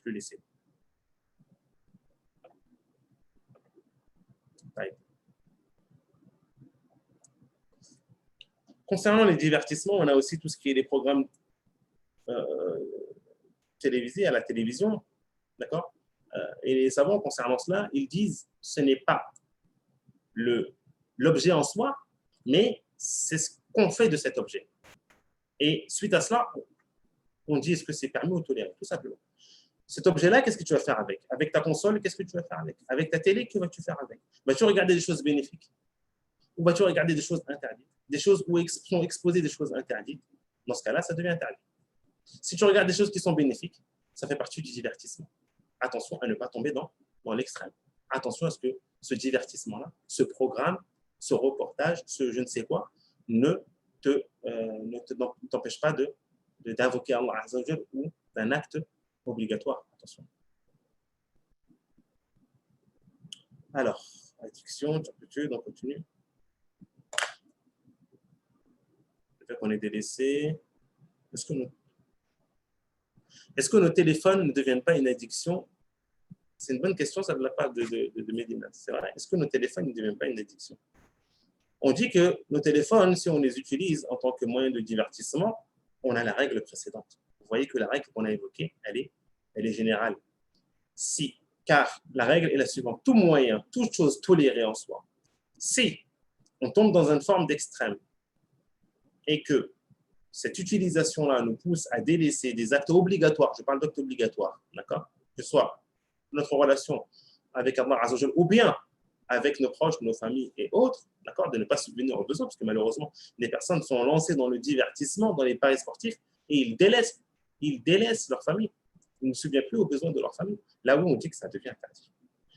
laisser. Concernant les divertissements, on a aussi tout ce qui est les programmes télévisés à la télévision, d'accord? Et les savants concernant cela, ils disent ce n'est pas l'objet en soi, mais c'est ce qu'on fait de cet objet. Et suite à cela, on dit est-ce que c'est permis ou toléré, tout simplement. Cet objet-là, qu'est-ce que tu vas faire avec? Avec ta console, qu'est-ce que tu vas faire avec? Avec ta télé, que vas-tu faire avec? Vas-tu regarder des choses bénéfiques? Ou vas-tu regarder des choses interdites? Des choses où sont exposées des choses interdites? Dans ce cas-là, ça devient interdit. Si tu regardes des choses qui sont bénéfiques, ça fait partie du divertissement. Attention à ne pas tomber dans dans l'extrême. Attention à ce que ce divertissement-là, ce programme, ce reportage, ce je ne sais quoi, ne t'empêche pas d'invoquer Allah Azza wa Jal ou d'un acte obligatoire. Attention. Alors, addiction, on continue. Le fait qu'on est délaissé. Est-ce que nos téléphones ne deviennent pas une addiction? C'est une bonne question, ça de la part de Medina. C'est vrai. Est-ce que nos téléphones ne deviennent pas une addiction? On dit que nos téléphones, si on les utilise en tant que moyen de divertissement, on a la règle précédente. Vous voyez que la règle qu'on a évoquée, elle est générale. Si, car la règle est la suivante. Tout moyen, toute chose tolérée en soi, si on tombe dans une forme d'extrême et que cette utilisation-là nous pousse à délaisser des actes obligatoires, je parle d'actes obligatoires, d'accord, que ce soit notre relation avec Allah Azza wa Jal ou bien avec nos proches, nos familles et autres, d'accord, de ne pas subvenir aux besoins, parce que malheureusement, les personnes sont lancées dans le divertissement, dans les paris sportifs, et ils délaissent leur famille. Ils ne se souviennent plus aux besoins de leur famille. Là où on dit que ça devient interdit.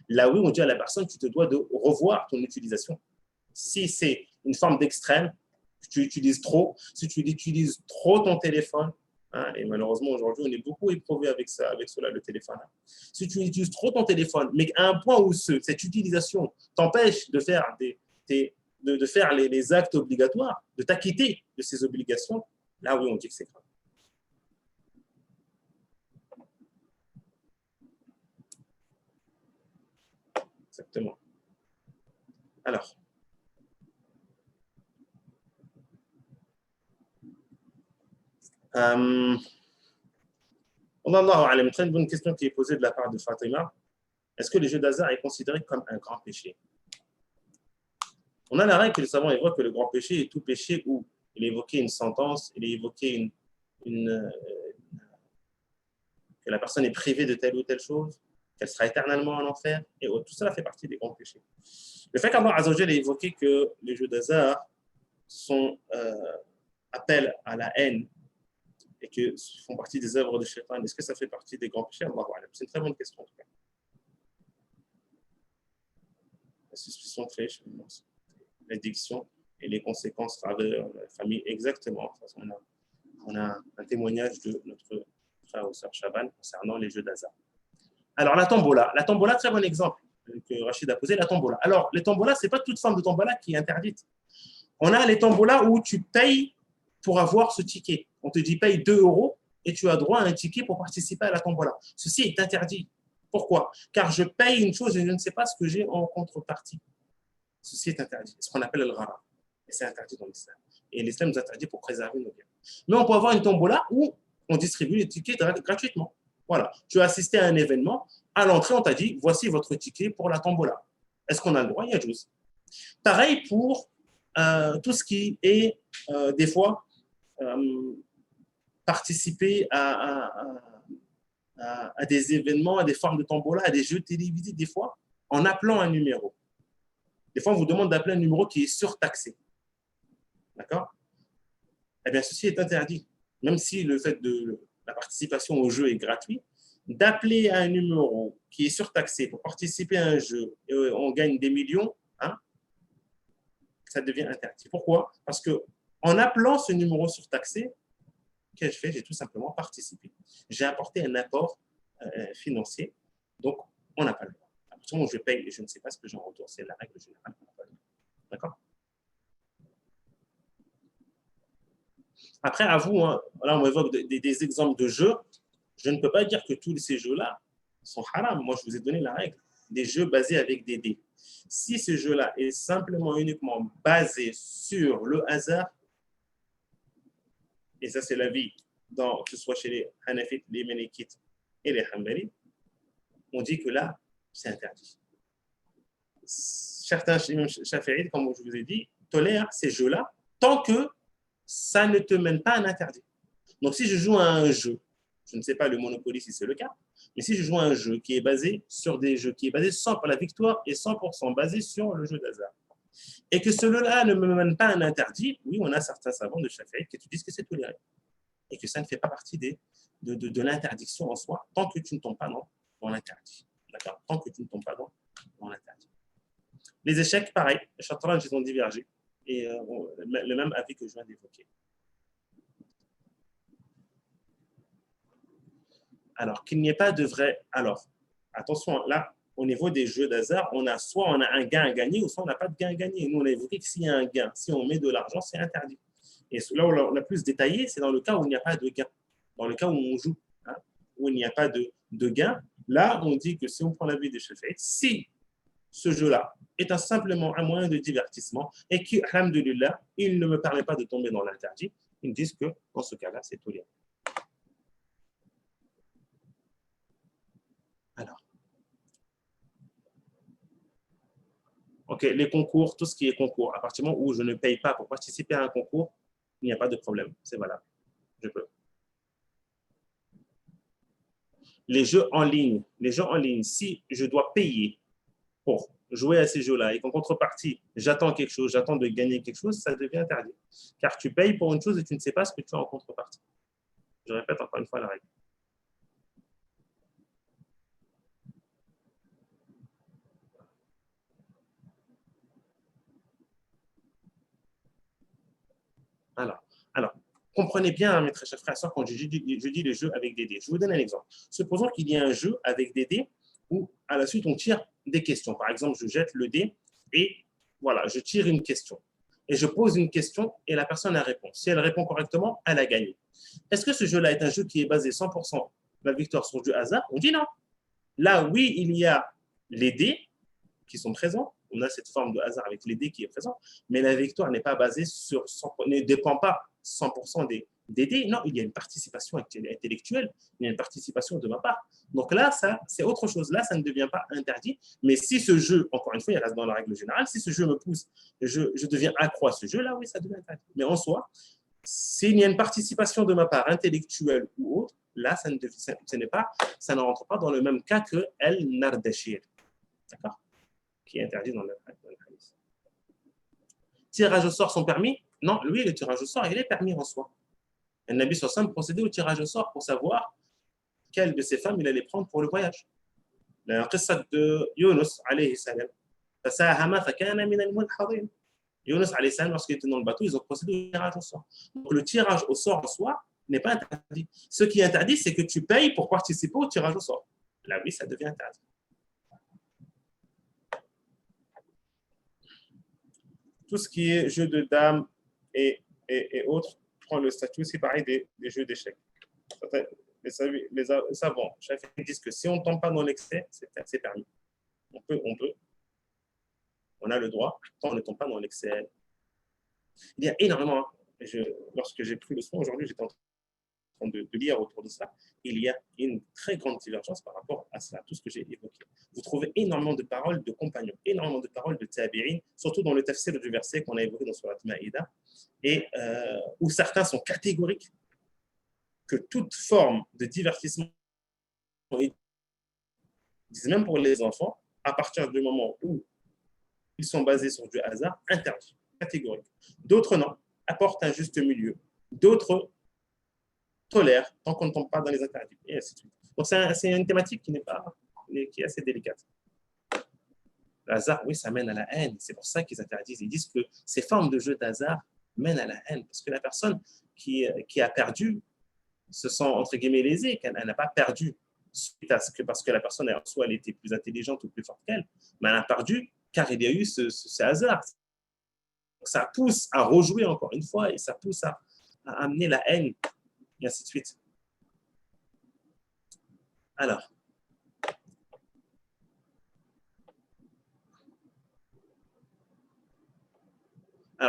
Là où on dit à la personne, tu te dois de revoir ton utilisation. Si c'est une forme d'extrême, tu utilises trop, si tu utilises trop ton téléphone, hein, et malheureusement aujourd'hui on est beaucoup éprouvé avec cela, le téléphone. Si tu utilises trop ton téléphone, mais à un point où cette utilisation t'empêche de faire, de faire les actes obligatoires, de t'acquitter de ces obligations, là oui on dit que c'est grave. Exactement. Alors, une très bonne question qui est posée de la part de Fatima. Est-ce que les jeux d'hasard est considéré comme un grand péché? On a la règle que les savants évoquent que le grand péché est tout péché où il est évoqué une sentence, il est évoqué que la personne est privée de telle ou telle chose, qu'elle sera éternellement en enfer, et tout cela fait partie des grands péchés. Le fait qu'Allah Azza wa Jal ait évoqué que les jeux d'hasard appellent à la haine et que font partie des œuvres de Shaitan, est-ce que ça fait partie des grands péchés? C'est une très bonne question en tout cas. La suspicion fait l'addiction et les conséquences travers la famille, exactement. On a un témoignage de notre frère ou sœur Chaban concernant les jeux d'hasard. Alors la tombola, très bon exemple que Rachid a posé, la tombola. Alors les tombolas, ce n'est pas toute forme de tombola qui est interdite. On a les tombolas où tu payes pour avoir ce ticket. On te dit paye 2 € et tu as droit à un ticket pour participer à la tombola. Ceci est interdit. Pourquoi? Car je paye une chose et je ne sais pas ce que j'ai en contrepartie. Ceci est interdit. C'est ce qu'on appelle le ghara. Et c'est interdit dans l'islam. Et l'islam nous interdit pour préserver nos biens. Mais on peut avoir une tombola où on distribue les tickets gratuitement. Voilà. Tu as assisté à un événement. À l'entrée, on t'a dit voici votre ticket pour la tombola. Est-ce qu'on a le droit? Il y a juste. Pareil pour tout ce qui est des fois participer à des événements, à des formes de tombola, à des jeux télévisés, des fois, en appelant un numéro. Des fois, on vous demande d'appeler un numéro qui est surtaxé. D'accord? Eh bien, ceci est interdit. Même si le fait de la participation au jeu est gratuit, d'appeler à un numéro qui est surtaxé pour participer à un jeu et on gagne des millions, hein, ça devient interdit. Pourquoi? Parce qu'en appelant ce numéro surtaxé, qu'ai-je fait? J'ai tout simplement participé. J'ai apporté un apport financier. Donc, on n'a pas le droit. À partir du moment où je paye et je ne sais pas ce que j'en retourne, c'est la règle générale. D'accord? Après, à vous, hein, là, on évoque des exemples de jeux. Je ne peux pas dire que tous ces jeux-là sont haram. Moi, je vous ai donné la règle. Des jeux basés avec des dés. Si ce jeu-là est simplement, uniquement basé sur le hasard, et ça, c'est l'avis, que ce soit chez les Hanafites, les Ménékites et les Hanbalites, on dit que là, c'est interdit. Certains Shafi'ites, comme je vous ai dit, tolèrent ces jeux-là tant que ça ne te mène pas à un interdit. Donc, si je joue à un jeu, je ne sais pas le Monopoly si c'est le cas, mais si je joue à un jeu qui est basé sur des jeux, qui est basé la victoire est 100% basée sur le jeu d'hasard, et que cela ne me mène pas à un interdit, oui, on a certains savants de Shafi'i qui te disent que c'est toléré, et que ça ne fait pas partie de l'interdiction en soi, tant que tu ne tombes pas dans l'interdit. D'accord? Tant que tu ne tombes pas dans l'interdit. Les échecs, pareil. Les chatranj, ils ont divergé. Et le même avis que je viens d'évoquer. Alors, qu'il n'y ait pas de vrai. Alors, attention, là, au niveau des jeux d'hasard, soit on a un gain à gagner, ou soit on n'a pas de gain à gagner. Nous, on a évoqué que s'il y a un gain, si on met de l'argent, c'est interdit. Et là où on a plus détaillé, c'est dans le cas où il n'y a pas de gain. Dans le cas où on joue, hein, où il n'y a pas de gain, là, on dit que si on prend l'avis des chefs, si ce jeu-là est simplement un moyen de divertissement et qui, alhamdoulilah, il ne me permet pas de tomber dans l'interdit, ils disent que dans ce cas-là, c'est toléré. Alors, ok, les concours, tout ce qui est concours, à partir du moment où je ne paye pas pour participer à un concours, il n'y a pas de problème, c'est valable, je peux. Les jeux en ligne, si je dois payer pour jouer à ces jeux-là et qu'en contrepartie, j'attends quelque chose, j'attends de gagner quelque chose, ça devient interdit. Car tu payes pour une chose et tu ne sais pas ce que tu as en contrepartie. Je répète encore une fois la règle. Alors, comprenez bien, mes très chers frères et sœurs, quand je dis les jeux avec des dés. Je vous donne un exemple. Supposons qu'il y ait un jeu avec des dés où, à la suite, on tire des questions. Par exemple, je jette le dé et voilà, je tire une question. Et je pose une question et la personne a répond. Si elle répond correctement, elle a gagné. Est-ce que ce jeu-là est un jeu qui est basé 100% la victoire sur du hasard? On dit non. Là, oui, il y a les dés qui sont présents. On a cette forme de hasard avec les dés qui est présent, mais la victoire n'est pas basée sur, ne dépend pas 100% des dés. Non, il y a une participation intellectuelle, il y a une participation de ma part. Donc là, ça, c'est autre chose. Là, ça ne devient pas interdit. Mais si ce jeu, encore une fois, il reste dans la règle générale, si ce jeu me pousse, je deviens accro à ce jeu, là, oui, ça devient interdit. Mais en soi, s'il y a une participation de ma part intellectuelle ou autre, là, ça ne rentre pas dans le même cas que El Nardashir. D'accord? Qui est interdit dans le hadith. Tirage au sort sont permis? Non, lui, le tirage au sort, il est permis en soi. Le Nabi sallam procédait au tirage au sort pour savoir quelle de ses femmes il allait prendre pour le voyage. La qissa de Yunus, alayhi salam. Yunus, alayhi salam, lorsqu'il était dans le bateau, ils ont procédé au tirage au sort. Donc, le tirage au sort en soi n'est pas interdit. Ce qui est interdit, c'est que tu payes pour participer au tirage au sort. Là, oui, ça devient interdit. Tout ce qui est jeu de dames et autres prend le statut, c'est pareil des jeux d'échecs. Les savants, chacun disent que si on ne tombe pas dans l'excès, c'est permis. On a le droit, tant on ne tombe pas dans l'excès. Il y a énormément, lorsque j'ai pris le soin aujourd'hui, j'étais en train de lire autour de ça, il y a une très grande divergence par rapport à cela, tout ce que j'ai évoqué. Vous trouvez énormément de paroles de compagnons, énormément de paroles de tabi'in, surtout dans le tafsir du verset qu'on a évoqué dans Surat Maïda, et où certains sont catégoriques que toute forme de divertissement, ils disent même pour les enfants, à partir du moment où ils sont basés sur du hasard, interdit, catégorique. D'autres non, apportent un juste milieu. D'autres tolèrent tant qu'on ne tombe pas dans les interdits, et ainsi de suite. Donc c'est une thématique qui est assez délicate. Le hasard, oui, ça mène à la haine. C'est pour ça qu'ils interdisent. Ils disent que ces formes de jeux d'hasard mènent à la haine. Parce que la personne qui a perdu se sent, entre guillemets, lésée, qu'elle n'a pas perdu suite à ce que, parce que la personne, soit elle était plus intelligente ou plus forte qu'elle, mais elle a perdu car il y a eu ce hasard. Donc, ça pousse à rejouer encore une fois et ça pousse à amener la haine, et ainsi de suite. Alors,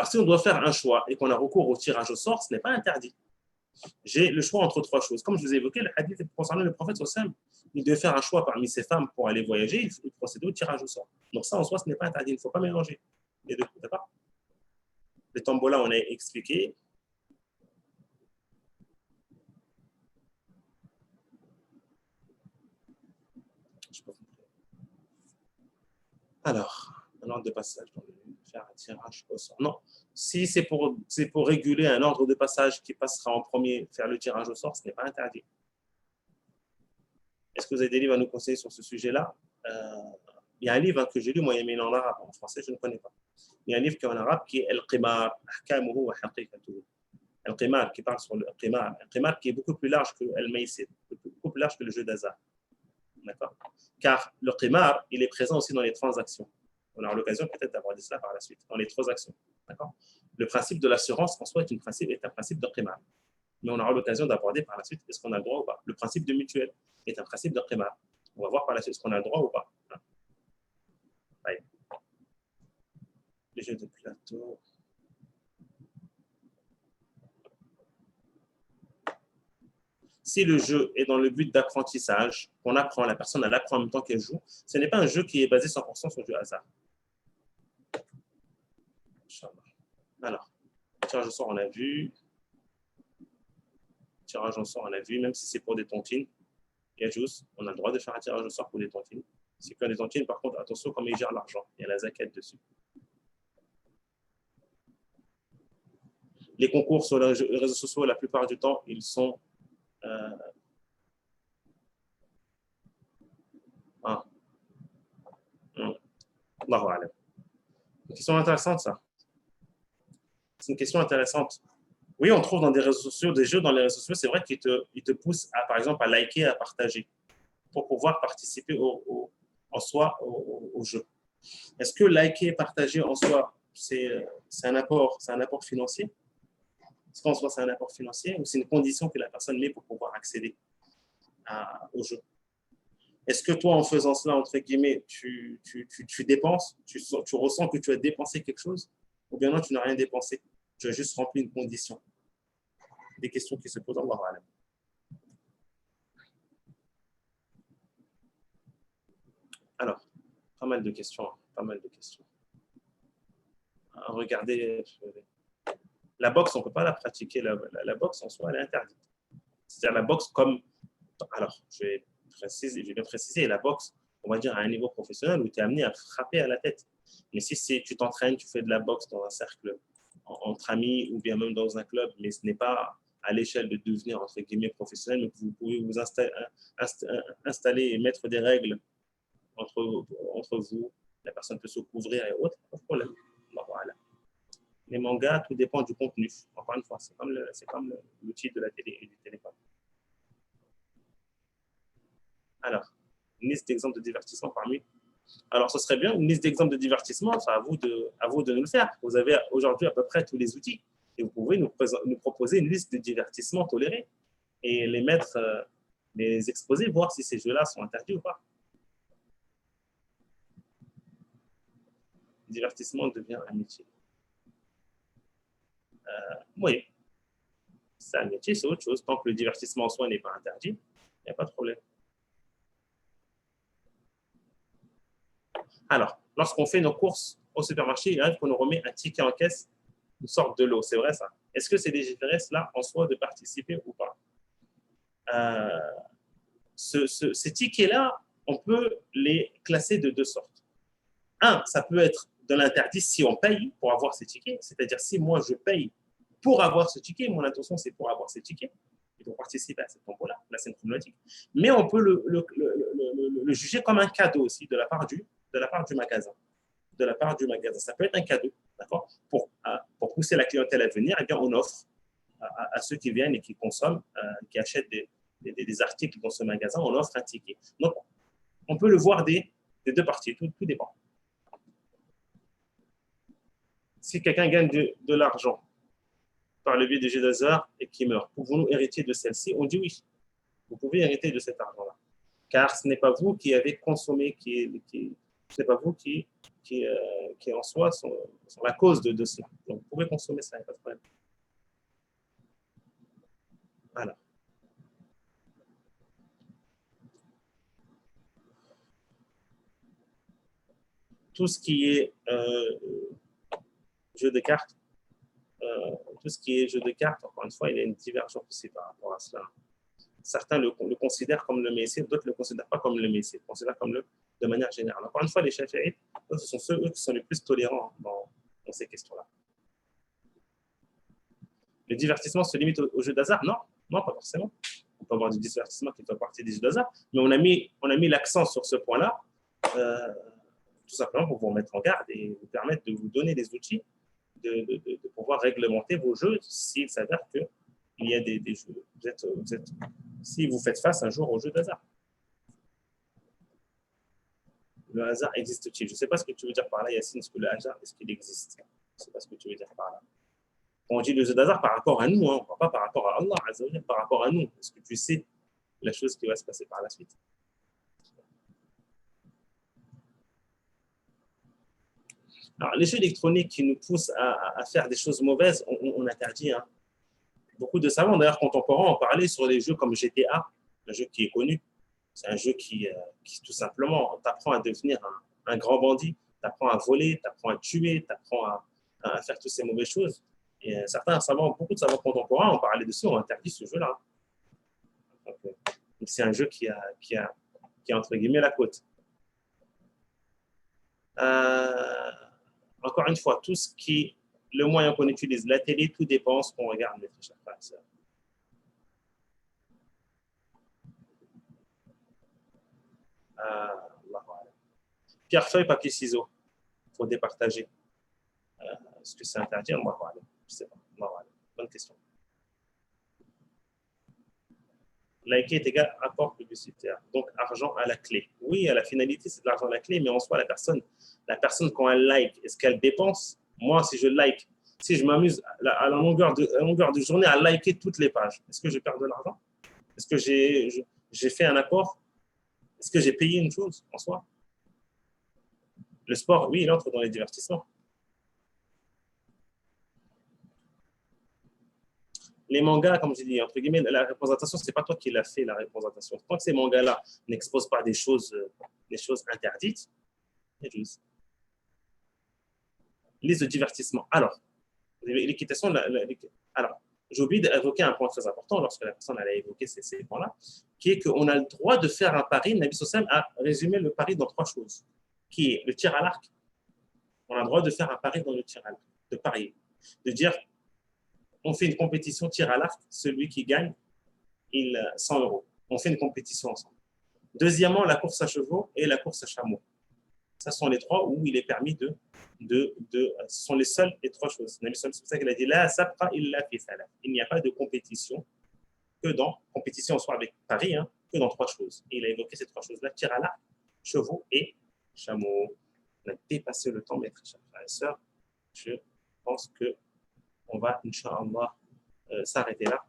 si on doit faire un choix et qu'on a recours au tirage au sort, ce n'est pas interdit. J'ai le choix entre trois choses. Comme je vous ai évoqué, le hadith concernant le prophète sallam, il devait faire un choix parmi ses femmes pour aller voyager, il procédait au tirage au sort. Donc ça, en soi, ce n'est pas interdit. Il ne faut pas mélanger les deux. D'accord? Les tombolas, on a expliqué. Alors, un ordre de passage, faire un tirage au sort. Non, si c'est pour réguler un ordre de passage qui passera en premier, faire le tirage au sort, ce n'est pas interdit. Est-ce que vous avez des livres à nous conseiller sur ce sujet-là? il y a un livre que j'ai lu, moi, mais en arabe, en français, je ne connais pas. Il y a un livre qui est en arabe qui est Al-Qimar, Ahkamuhu wa Haqiqatuhu. Al-Qimar, qui parle sur le Qimar. Al-Qimar qui est beaucoup plus large que Al-Maïsir, beaucoup plus large que le jeu d'hasard. D'accord. Car le Qimar, il est présent aussi dans les transactions. On aura l'occasion peut-être d'aborder cela par la suite, dans les transactions. D'accord. Le principe de l'assurance en soi est un principe de Qimar. Mais on aura l'occasion d'aborder par la suite est-ce qu'on a le droit ou pas. Le principe de mutuelle est un principe de Qimar. On va voir par la suite est-ce qu'on a le droit ou pas. Allez. Les jeux de plateau. Si le jeu est dans le but d'apprentissage, qu'on apprend, la personne elle apprend en même temps qu'elle joue, ce n'est pas un jeu qui est basé 100% sur du hasard. Alors, tirage au sort, on a vu. Tirage au sort, on a vu, même si c'est pour des tontines. Il y a juste, on a le droit de faire un tirage au sort pour des tontines. C'est que des tontines, par contre, attention comment ils gèrent l'argent. Il y a la zakat dessus. Les concours sur les réseaux sociaux, la plupart du temps, ils sont Une question intéressante, ça. C'est une question intéressante. Oui, on trouve dans des réseaux sociaux, des jeux dans les réseaux sociaux, c'est vrai qu'ils te poussent, à, par exemple, à liker, à partager, pour pouvoir participer en soi au jeu. Est-ce que liker et partager en soi, c'est un apport financier? Est-ce qu'en soi, c'est un apport financier ou c'est une condition que la personne met pour pouvoir accéder au jeu? Est-ce que toi, en faisant cela, entre guillemets, tu dépenses, tu ressens que tu as dépensé quelque chose, ou bien non, tu n'as rien dépensé, tu as juste rempli une condition? Des questions qui se posent. Allah alam. Alors, pas mal de questions. Regardez, la boxe, on ne peut pas la pratiquer. La boxe, en soi, elle est interdite. C'est-à-dire la boxe comme... Alors, je vais bien préciser, la boxe, on va dire à un niveau professionnel où tu es amené à frapper à la tête. Mais si tu t'entraînes, tu fais de la boxe dans un cercle entre amis ou bien même dans un club, mais ce n'est pas à l'échelle de devenir entre guillemets professionnel, mais vous pouvez vous installer et mettre des règles entre vous, la personne peut se couvrir et autres, pas de problème. Voilà. Les mangas, tout dépend du contenu. Encore une fois, c'est comme l'outil de la télé et du téléphone. Alors, une liste d'exemples de divertissement parmi. Alors, ce serait bien, une liste d'exemples de divertissement, c'est à vous de nous le faire. Vous avez aujourd'hui à peu près tous les outils et vous pouvez nous proposer une liste de divertissements tolérés et les mettre, les exposer, voir si ces jeux-là sont interdits ou pas. Le divertissement devient un métier. Oui, c'est un métier, c'est autre chose. Tant que le divertissement en soi n'est pas interdit, il n'y a pas de problème. Alors, lorsqu'on fait nos courses au supermarché, il arrive qu'on nous remet un ticket en caisse, une sorte de lot. C'est vrai ça? Est-ce que c'est légiféré cela en soi de participer ou pas? Ces tickets-là, on peut les classer de deux sortes. Un, ça peut être de l'interdit si on paye pour avoir ces tickets. C'est-à-dire si moi je paye pour avoir ce ticket, mon intention c'est pour avoir ces tickets et pour participer à cette tombola. Là, c'est une problématique. Mais on peut le juger comme un cadeau aussi de la part du magasin. De la part du magasin. Ça peut être un cadeau, d'accord, pour pousser la clientèle à venir, et bien on offre à ceux qui viennent et qui consomment, qui achètent des articles dans ce magasin, on offre un ticket. Donc, on peut le voir des deux parties, tout dépend. Si quelqu'un gagne de l'argent par le biais des jeux d'hasard et qui meurt, pouvons-nous hériter de celle-ci? On dit oui, vous pouvez hériter de cet argent-là. Car ce n'est pas vous qui avez consommé, ce n'est pas vous qui en soi sont la cause de cela. Donc, vous pouvez consommer ça, il n'y a pas de problème. Voilà. Tout ce qui est jeu de cartes, encore une fois, il y a une divergence aussi par rapport à cela. Certains le considèrent comme le Messie, d'autres ne le considèrent pas comme le Messie, le considèrent comme de manière générale. Encore une fois, les Shafi'ites, ce sont ceux qui sont les plus tolérants dans ces questions-là. Le divertissement se limite au jeu d'hasard? Non, pas forcément. On peut avoir du divertissement qui fait partie des jeux d'hasard, mais on a mis l'accent sur ce point-là tout simplement pour vous mettre en garde et vous permettre de vous donner des outils de pouvoir réglementer vos jeux s'il s'avère qu'il y a des jeux. Si vous faites face un jour au jeu d'hasard. Le hasard existe-t-il? Je ne sais pas ce que tu veux dire par là, Yacine, est-ce que le hasard, est-ce qu'il existe? Je ne sais pas ce que tu veux dire par là. Quand on dit le jeu d'hasard par rapport à nous, hein, on ne pas par rapport à Allah, par rapport à nous. Est-ce que tu sais la chose qui va se passer par la suite? Alors, les jeux électroniques qui nous poussent à faire des choses mauvaises, on interdit. Hein. Beaucoup de savants, d'ailleurs, contemporains, ont parlé sur les jeux comme GTA, un jeu qui est connu. C'est un jeu qui tout simplement, t'apprend à devenir un grand bandit, t'apprend à voler, t'apprend à tuer, t'apprend à faire toutes ces mauvaises choses. Et certains savants, beaucoup de savants contemporains ont parlé dessus, ont interdit ce jeu-là. C'est un jeu qui a entre guillemets la côte. Encore une fois, tout ce qui, le moyen qu'on utilise, la télé, tout dépend de ce qu'on regarde, mes chers frères et sœurs. Pierre, feuille, papier, ciseaux. Il faut départager. Est-ce que c'est interdit? Je ne sais pas. Bonne question. Liker est égal à apport publicitaire. Donc, argent à la clé. Oui, à la finalité, c'est de l'argent à la clé, mais en soi, la personne, quand elle like, est-ce qu'elle dépense? Moi, si je like, si je m'amuse à la longueur de journée à liker toutes les pages, est-ce que je perds de l'argent? Est-ce que j'ai fait un apport? Est-ce que j'ai payé une chose en soi? Le sport, oui, il entre dans les divertissements. Les mangas, comme je dis, entre guillemets, la représentation, ce n'est pas toi qui l'as fait, la représentation. Tant que ces mangas-là n'exposent pas des choses interdites, c'est juste. Liste de divertissement. Alors, l'équitation, alors, j'ai oublié d'évoquer un point très important lorsque la personne allait évoquer ces points-là, qui est qu'on a le droit de faire un pari. Nabi Sossam a résumé le pari dans 3 choses, qui est le tir à l'arc. On a le droit de faire un pari dans le tir à l'arc, de parier, de dire on fait une compétition tir à l'arc, celui qui gagne, 100 €. On fait une compétition ensemble. Deuxièmement, la course à chevaux et la course à chameau. Ce sont les 3 où il est permis ce sont les seules et 3 choses. C'est pour ça qu'il a dit la sabqa illa fi thalath. Il n'y a pas de compétition compétition soit avec Paris, hein, que dans 3 choses. Et il a évoqué ces 3 choses-là, tir à l'arc, chevaux et chameau. On a dépassé le temps, mes chers frères et sœurs. Je pense qu'on va, Inch'Allah, s'arrêter là.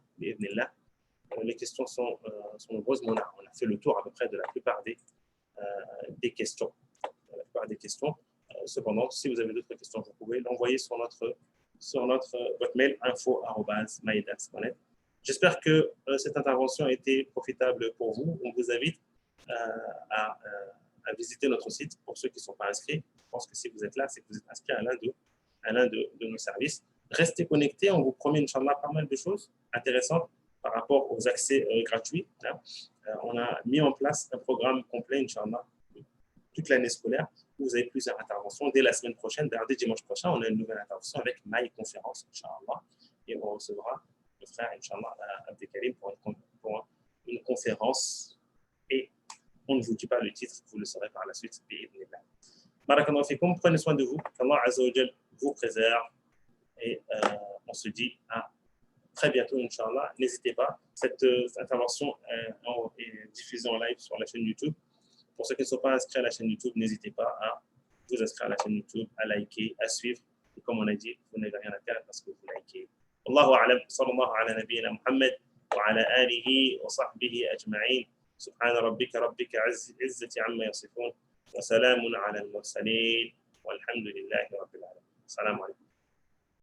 Les questions sont nombreuses, mais on a fait le tour à peu près de la plupart des questions. Cependant, si vous avez d'autres questions, vous pouvez l'envoyer sur notre boîte mail info@maïdax.net. J'espère que cette intervention a été profitable pour vous. On vous invite à visiter notre site pour ceux qui ne sont pas inscrits. Je pense que si vous êtes là, c'est que vous êtes inscrit à l'un de nos services. Restez connectés, on vous promet, Inch'Allah, pas mal de choses intéressantes par rapport aux accès gratuits. On a mis en place un programme complet, Inch'Allah, toute l'année scolaire, où vous avez plusieurs interventions. Dès la semaine prochaine, dès dimanche prochain, on a une nouvelle intervention avec My Conférence, Inch'Allah, et on recevra le frère, Inch'Allah, Abdelkarim pour une conférence. Et on ne vous dit pas le titre, vous le saurez par la suite. Barakallahu fikum, prenez soin de vous, qu'Allah Azza wa Jal vous préserve, et on se dit à très bientôt, Inch'Allah. N'hésitez pas, cette intervention est diffusée en live sur la chaîne YouTube. Pour ceux qui ne sont pas inscrits à la chaîne YouTube, n'hésitez pas à vous inscrire à la chaîne YouTube, à liker, à suivre. Et comme on a dit, vous n'avez rien à faire parce que vous likez. Wallahu a'lam, sallallahu ala nabiyyina Muhammad wa ala alihi wa sahbihi ajma'in. Subhana rabbika izzati amma yasifun. Wa salamun ala al-mursalin. Walhamdulillahi rabbil alamin. Salam alaikum.